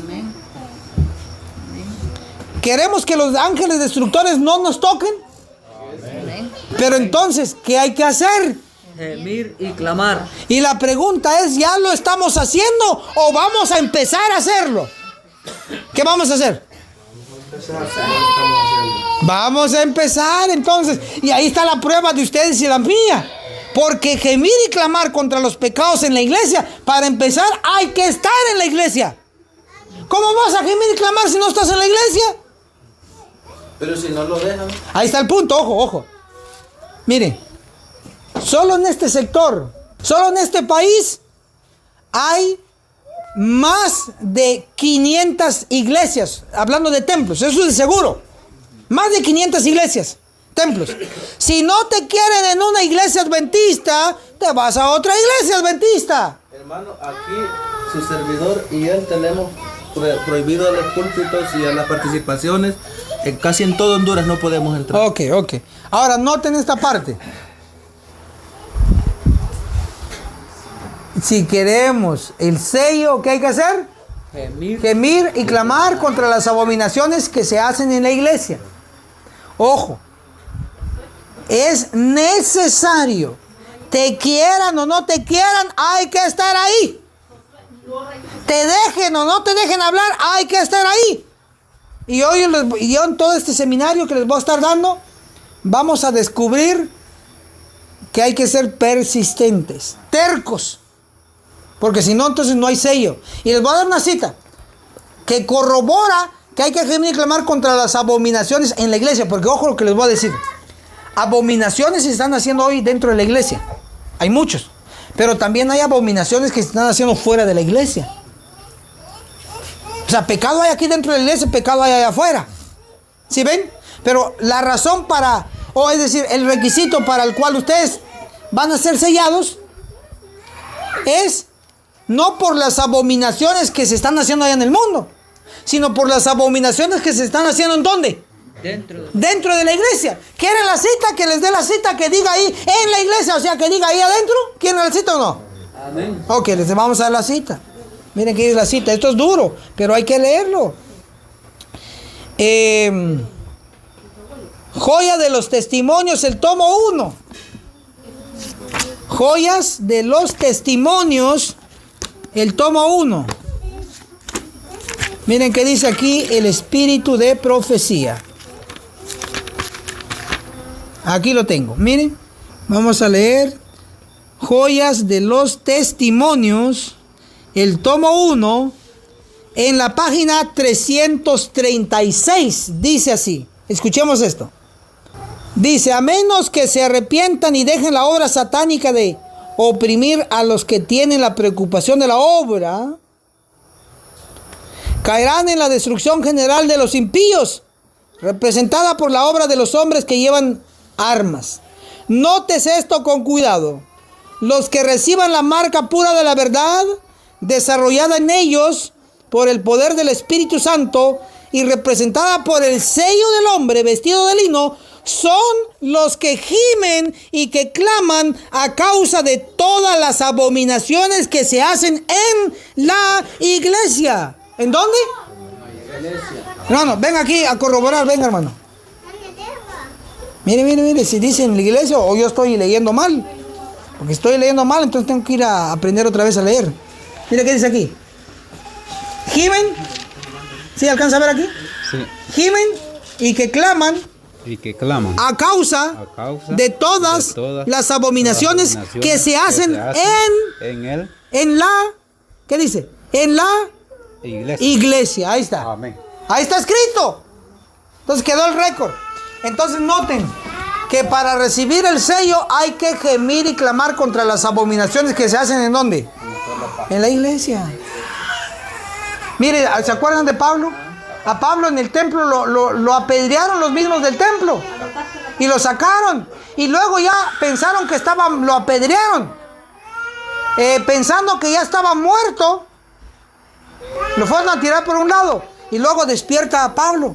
¿Queremos que los ángeles destructores no nos toquen? Amén. Pero entonces, ¿qué hay que hacer? Gemir y clamar. Y la pregunta es, ¿ya lo estamos haciendo o vamos a empezar a hacerlo? ¿Qué vamos a hacer? Vamos a empezar entonces. Y ahí está la prueba de ustedes y la mía. Porque gemir y clamar contra los pecados en la iglesia, para empezar, hay que estar en la iglesia. ¿Cómo vas a gemir y clamar si no estás en la iglesia? Pero si no lo dejan. Ahí está el punto, ojo. Miren, solo en este sector, solo en este país, hay más de 500 iglesias, hablando de templos, eso es seguro. Más de 500 iglesias, templos. Si no te quieren en una iglesia adventista, te vas a otra iglesia adventista. Hermano, aquí su servidor y él tenemos prohibido a los púlpitos y a las participaciones. Casi en todo Honduras no podemos entrar. Ok. Ahora noten esta parte. Si queremos el sello, ¿qué hay que hacer? Gemir y clamar contra las abominaciones que se hacen en la iglesia. Ojo, es necesario, te quieran o no te quieran, hay que estar ahí. Te dejen o no te dejen hablar, hay que estar ahí. Y hoy yo en todo este seminario que les voy a estar dando, vamos a descubrir que hay que ser persistentes, tercos. Porque si no, entonces no hay sello. Y les voy a dar una cita que corrobora que hay que gemir y clamar contra las abominaciones en la iglesia. Porque ojo lo que les voy a decir. Abominaciones se están haciendo hoy dentro de la iglesia. Hay muchos. Pero también hay abominaciones que se están haciendo fuera de la iglesia. O sea, pecado hay aquí dentro de la iglesia, pecado hay allá afuera. ¿Sí ven? Pero la razón es decir, el requisito para el cual ustedes van a ser sellados es no por las abominaciones que se están haciendo allá en el mundo, sino por las abominaciones que se están haciendo. ¿En dónde? Dentro de la iglesia. ¿Quieren la cita? Que les dé la cita que diga ahí en la iglesia, o sea, que diga ahí adentro. ¿Quieren la cita o no? Amén. Ok, les vamos a dar la cita. Miren que es la cita. Esto es duro, pero hay que leerlo. Joya de los testimonios, el tomo 1. Joyas de los testimonios, el tomo 1. Miren que dice aquí el espíritu de profecía. Aquí lo tengo. Miren, vamos a leer Joyas de los testimonios, el tomo 1, en la página 336. Dice así. Escuchemos esto. Dice: a menos que se arrepientan y dejen la obra satánica de oprimir a los que tienen la preocupación de la obra, caerán en la destrucción general de los impíos, representada por la obra de los hombres que llevan armas. Nótese esto con cuidado. Los que reciban la marca pura de la verdad, desarrollada en ellos por el poder del Espíritu Santo y representada por el sello del hombre vestido de lino, son los que gimen y que claman a causa de todas las abominaciones que se hacen en la iglesia. ¿En dónde? Hermano, ven aquí a corroborar, venga, hermano. Mire, si dice en la iglesia o yo estoy leyendo mal. Porque estoy leyendo mal, entonces tengo que ir a aprender otra vez a leer. Mira qué dice aquí. Gimen. ¿Sí alcanza a ver aquí? Sí. Gimen y que claman a causa de todas las abominaciones que se hacen en la, ¿qué dice? En la iglesia. Ahí está. Amén. Ahí está escrito. Entonces quedó el récord. Entonces noten que para recibir el sello hay que gemir y clamar contra las abominaciones que se hacen ¿en dónde? En la iglesia. Mire, ¿se acuerdan de Pablo? A Pablo en el templo lo apedrearon los mismos del templo y lo sacaron, y luego ya pensaron que lo apedrearon, pensando que ya estaba muerto. Lo fueron a tirar por un lado y luego despierta a Pablo.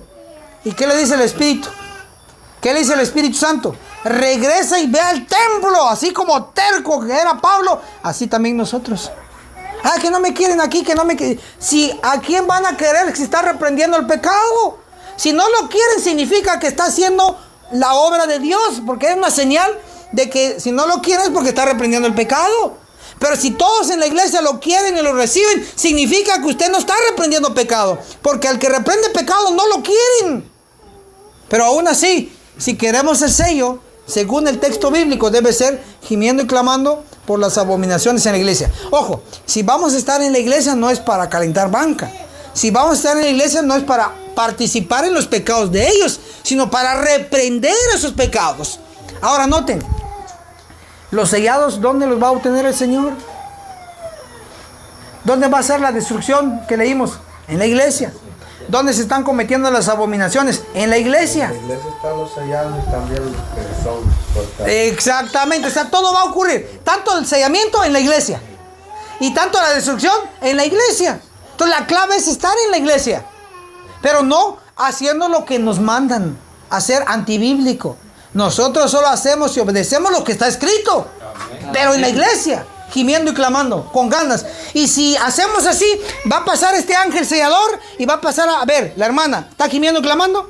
¿Y qué le dice el Espíritu? ¿Qué le dice el Espíritu Santo? Regresa y ve al templo, así como terco que era Pablo, así también nosotros. Ah, que no me quieren aquí, que no me quieren. Si a quién van a querer si está reprendiendo el pecado. Si no lo quieren, significa que está haciendo la obra de Dios, porque es una señal de que si no lo quieren es porque está reprendiendo el pecado. Pero si todos en la iglesia lo quieren y lo reciben, significa que usted no está reprendiendo pecado, porque al que reprende pecado no lo quieren. Pero aún así, si queremos el sello, según el texto bíblico, debe ser gimiendo y clamando por las abominaciones en la iglesia. Ojo, si vamos a estar en la iglesia no es para calentar banca. Si vamos a estar en la iglesia no es para participar en los pecados de ellos, sino para reprender esos pecados. Ahora noten, los sellados, ¿dónde los va a obtener el Señor? ¿Dónde va a ser la destrucción que leímos? En la iglesia. ¿Dónde se están cometiendo las abominaciones? En la iglesia. En la iglesia están los sellados y también los que son cortados. Exactamente, o sea, todo va a ocurrir. Tanto el sellamiento en la iglesia y tanto la destrucción en la iglesia. Entonces la clave es estar en la iglesia, pero no haciendo lo que nos mandan, hacer antibíblico. Nosotros solo hacemos y obedecemos lo que está escrito, pero en la iglesia, gimiendo y clamando, con ganas. Y si hacemos así, va a pasar este ángel sellador y va a pasar a ver, la hermana, ¿está gimiendo y clamando?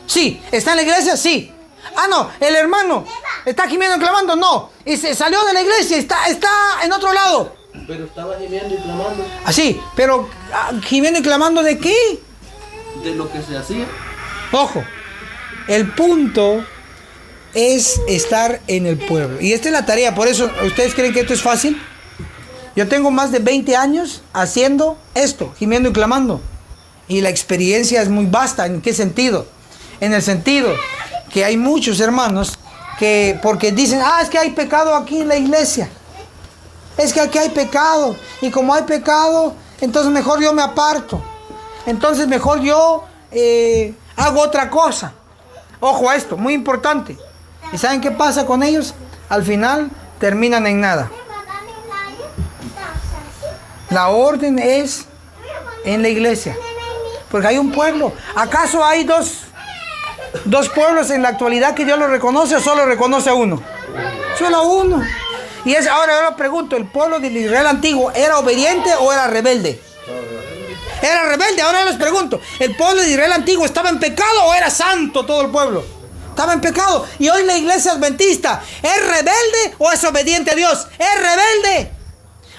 Sí. ¿Está en la iglesia? Sí. Ah, no, el hermano, ¿está gimiendo y clamando? No. Y se salió de la iglesia, está en otro lado. Pero estaba gimiendo y clamando Así, pero gimiendo y clamando ¿de qué? de lo que se hacía. Ojo, el punto es estar en el pueblo. Y esta es la tarea, por eso, ¿ustedes creen que esto es fácil? Yo tengo más de 20 años haciendo esto, gimiendo y clamando. Y la experiencia es muy vasta. ¿En qué sentido? En el sentido que hay muchos hermanos que, porque dicen, es que hay pecado aquí en la iglesia. Es que aquí hay pecado. Y como hay pecado, entonces mejor yo me aparto. Entonces mejor yo hago otra cosa. Ojo a esto, muy importante. ¿Y saben qué pasa con ellos? Al final terminan en nada. La orden es en la iglesia. Porque hay un pueblo. ¿Acaso hay dos pueblos en la actualidad que Dios lo reconoce o solo reconoce a uno? Solo uno. Y ahora yo le pregunto, ¿el pueblo de Israel antiguo era obediente o era rebelde? Era rebelde. Ahora les pregunto, ¿el pueblo de Israel antiguo estaba en pecado o era santo todo el pueblo? Estaba en pecado. Y hoy la iglesia adventista, ¿es rebelde o es obediente a Dios? Es rebelde.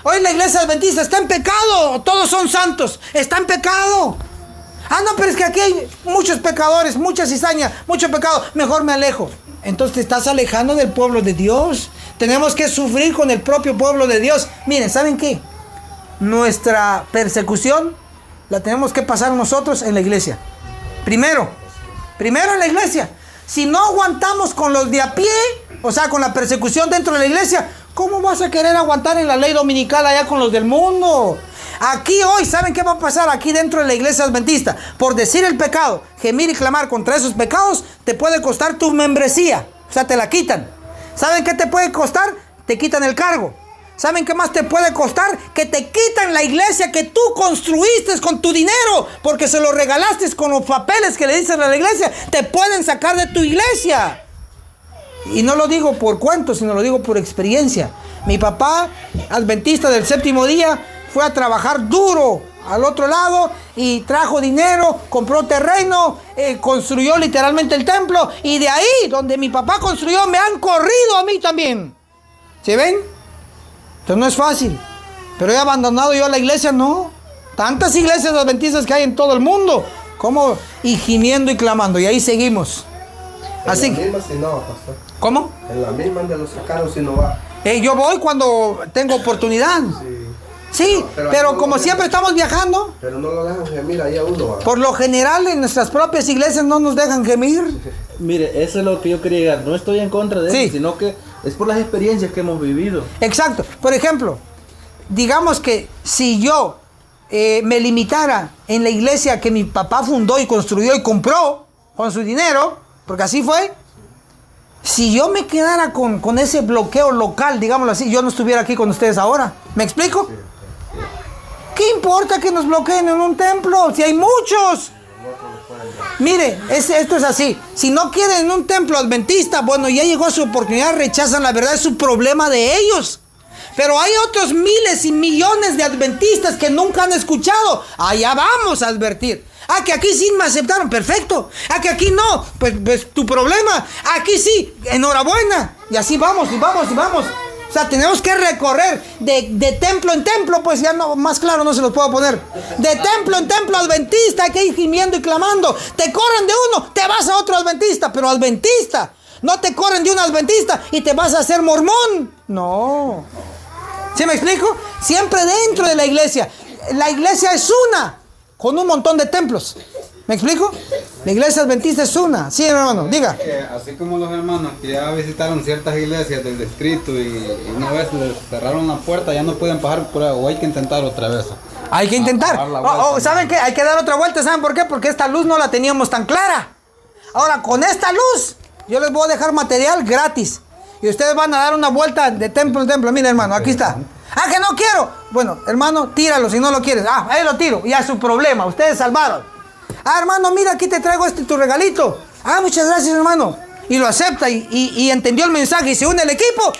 Hoy la iglesia adventista está en pecado. Todos son santos. Está en pecado. Ah, no, pero es que aquí hay muchos pecadores, mucha cizaña, mucho pecado. Mejor me alejo. Entonces te estás alejando del pueblo de Dios. Tenemos que sufrir con el propio pueblo de Dios. Miren, ¿saben qué? Nuestra persecución la tenemos que pasar nosotros en la iglesia. Primero en la iglesia. Si no aguantamos con los de a pie, o sea, con la persecución dentro de la iglesia, ¿cómo vas a querer aguantar en la ley dominical allá con los del mundo? Aquí hoy, ¿saben qué va a pasar aquí dentro de la iglesia adventista? Por decir el pecado, gemir y clamar contra esos pecados, te puede costar tu membresía. O sea, te la quitan. ¿Saben qué te puede costar? Te quitan el cargo. ¿Saben qué más te puede costar? Que te quitan la iglesia que tú construiste con tu dinero, porque se lo regalaste con los papeles que le dicen a la iglesia. Te pueden sacar de tu iglesia. Y no lo digo por cuento, sino lo digo por experiencia. Mi papá, adventista del séptimo día, fue a trabajar duro al otro lado y trajo dinero, compró terreno, construyó literalmente el templo, y de ahí donde mi papá construyó me han corrido a mí también. ¿Sí ven? Entonces no es fácil. Pero he abandonado yo la iglesia, no. Tantas iglesias adventistas que hay en todo el mundo, como y gimiendo y clamando, y ahí seguimos. Así en la misma si no, pastor. ¿Cómo? En la misma de los sacaron si no va. Yo voy cuando tengo oportunidad. Sí, pero como siempre estamos viajando. Pero no lo dejan gemir ahí a uno. ¿Va? Por lo general en nuestras propias iglesias no nos dejan gemir. Mire, eso es lo que yo quería llegar. No estoy en contra de eso, sino que es por las experiencias que hemos vivido. Exacto. Por ejemplo, digamos que si yo me limitara en la iglesia que mi papá fundó y construyó y compró con su dinero, porque así fue. Si yo me quedara con ese bloqueo local, digámoslo así, yo no estuviera aquí con ustedes ahora. ¿Me explico? ¿Qué importa que nos bloqueen en un templo? Si hay muchos. Mire, esto es así. Si no quieren en un templo adventista, bueno, ya llegó su oportunidad, rechazan la verdad, es su problema de ellos. Pero hay otros miles y millones de adventistas que nunca han escuchado. Allá vamos a advertir. Ah, que aquí sí me aceptaron, perfecto. Ah, que aquí no, pues tu problema. Aquí sí, enhorabuena. Y así vamos, y vamos, y vamos. O sea, tenemos que recorrer de templo en templo, pues ya no, más claro no se los puedo poner. De templo en templo adventista, hay que ir gimiendo y clamando. Te corren de uno, te vas a otro adventista, pero adventista. No te corren de un adventista y te vas a hacer mormón. No. ¿Sí me explico? Siempre dentro de la iglesia. La iglesia es una, con un montón de templos. ¿Me explico? La iglesia adventista es una. Sí, hermano, diga. Así como los hermanos que ya visitaron ciertas iglesias del distrito y una vez les cerraron la puerta, ya no pueden pasar por ahí, o hay que intentar otra vez. Hay que intentar. ¿Saben qué? Hay que dar otra vuelta. ¿Saben por qué? Porque esta luz no la teníamos tan clara. Ahora, con esta luz, yo les voy a dejar material gratis. Y ustedes van a dar una vuelta de templo en templo. Mira, hermano, aquí está. Ah, que no quiero. Bueno, hermano, tíralo si no lo quieres. Ah, ahí lo tiro. Ya es su problema. Ustedes salvaron. Ah, hermano, mira, aquí te traigo tu regalito. Ah, muchas gracias, hermano. Y lo acepta y entendió el mensaje y se une al equipo.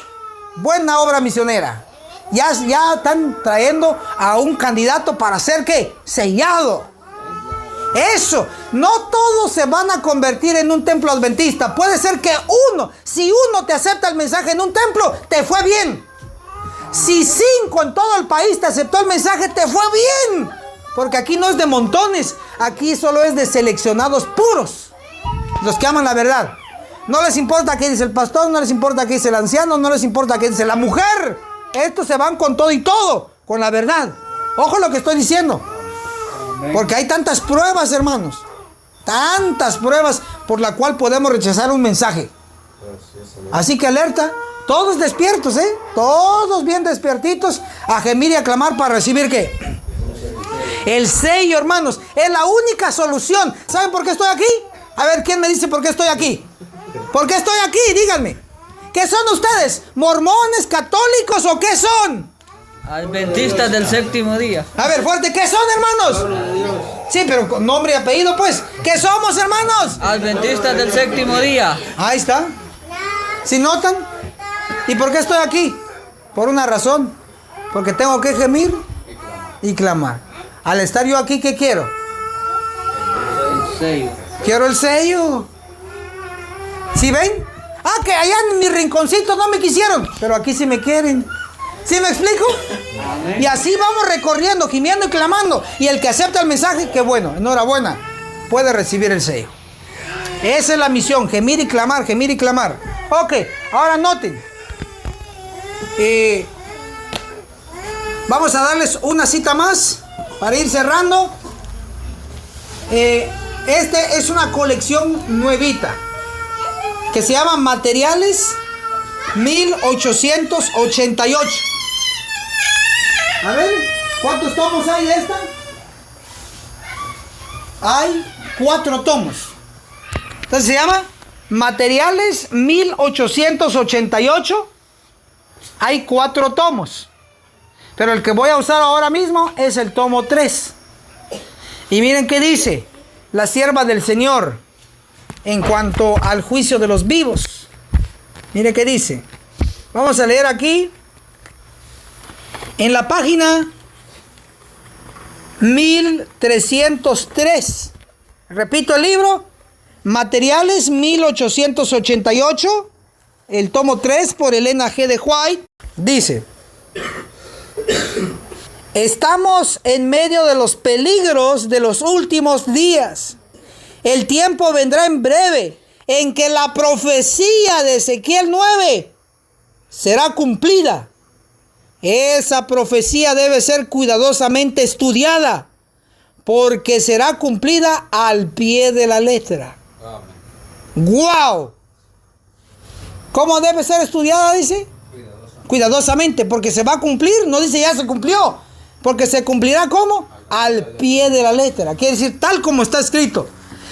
Buena obra misionera. Ya están trayendo a un candidato para ser, ¿qué? Sellado. Eso. No todos se van a convertir en un templo adventista. Puede ser que si uno te acepta el mensaje en un templo, te fue bien. Si 5 en todo el país te aceptó el mensaje, te fue bien. Porque aquí no es de montones, aquí solo es de seleccionados puros, los que aman la verdad. No les importa qué dice el pastor, no les importa qué dice el anciano, no les importa qué dice la mujer. Estos se van con todo y todo, con la verdad. Ojo lo que estoy diciendo. Porque hay tantas pruebas, hermanos. Tantas pruebas por la cual podemos rechazar un mensaje. Así que alerta, todos despiertos, todos bien despiertitos, a gemir y a clamar para recibir ¿qué? El sello, hermanos, es la única solución. ¿Saben por qué estoy aquí? A ver, ¿quién me dice por qué estoy aquí? ¿Por qué estoy aquí? Díganme. ¿Qué son ustedes? ¿Mormones, católicos o qué son? Adventistas del séptimo día. A ver, fuerte, ¿qué son, hermanos? Sí, pero con nombre y apellido, pues. ¿Qué somos, hermanos? Adventistas del séptimo día. Ahí está. ¿Sí notan? ¿Y por qué estoy aquí? Por una razón. Porque tengo que gemir y clamar. Al estar yo aquí, ¿qué quiero? El sello. Quiero el sello. ¿Sí ven? Ah, que allá en mi rinconcito no me quisieron, pero aquí sí me quieren. ¿Sí me explico? Y así vamos recorriendo, gimiendo y clamando. Y el que acepta el mensaje, qué bueno, enhorabuena, puede recibir el sello. Esa es la misión, gemir y clamar, gemir y clamar. Ok, ahora noten. Vamos a darles una cita más para ir cerrando. Este es una colección nuevita que se llama Materiales 1888. A ver, ¿cuántos tomos hay de esta? Hay 4 tomos. Entonces se llama Materiales 1888. Hay 4 tomos. Pero el que voy a usar ahora mismo es el tomo 3. Y miren qué dice la sierva del Señor en cuanto al juicio de los vivos. Miren qué dice. Vamos a leer aquí en la página 1303. Repito el libro, Materiales 1888, el tomo 3 por Elena G. de White. Dice: estamos en medio de los peligros de los últimos días. El tiempo vendrá en breve en que la profecía de Ezequiel 9 será cumplida. Esa profecía debe ser cuidadosamente estudiada, porque será cumplida al pie de la letra. ¡Guau! ¿Cómo debe ser estudiada, dice? Cuidadosamente, porque se va a cumplir. No dice ya se cumplió, porque se cumplirá ¿cómo? Al pie de la letra. Quiere decir tal como está escrito.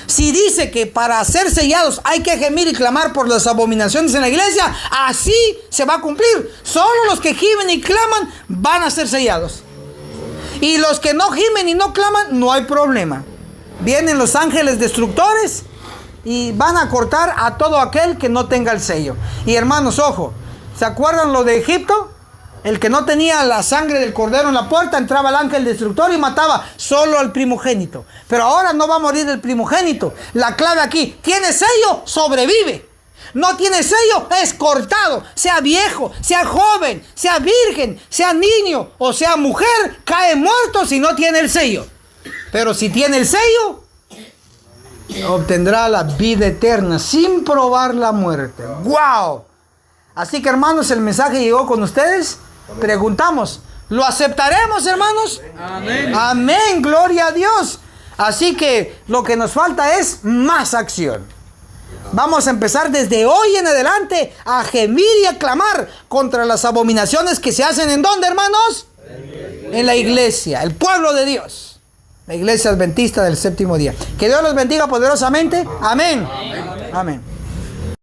Si dice que para ser sellados hay que gemir y clamar por las abominaciones en la iglesia, así se va a cumplir. Solo los que gimen y claman van a ser sellados. Y los que no gimen y no claman, no hay problema. Vienen los ángeles destructores y van a cortar a todo aquel que no tenga el sello. Y hermanos, ojo, ¿se acuerdan lo de Egipto? El que no tenía la sangre del cordero en la puerta, entraba el ángel destructor y mataba solo al primogénito. Pero ahora no va a morir el primogénito. La clave aquí: tiene sello, sobrevive. No tiene sello, es cortado. Sea viejo, sea joven, sea virgen, sea niño o sea mujer, cae muerto si no tiene el sello. Pero si tiene el sello, obtendrá la vida eterna sin probar la muerte. ¡Wow! Así que, hermanos, el mensaje llegó con ustedes. Preguntamos, ¿lo aceptaremos, hermanos? Amén. Amén, gloria a Dios. Así que lo que nos falta es más acción. Vamos a empezar desde hoy en adelante a gemir y a clamar contra las abominaciones que se hacen. ¿En dónde, hermanos? En la iglesia, el pueblo de Dios, la iglesia adventista del séptimo día. Que Dios los bendiga poderosamente. Amén. Amén.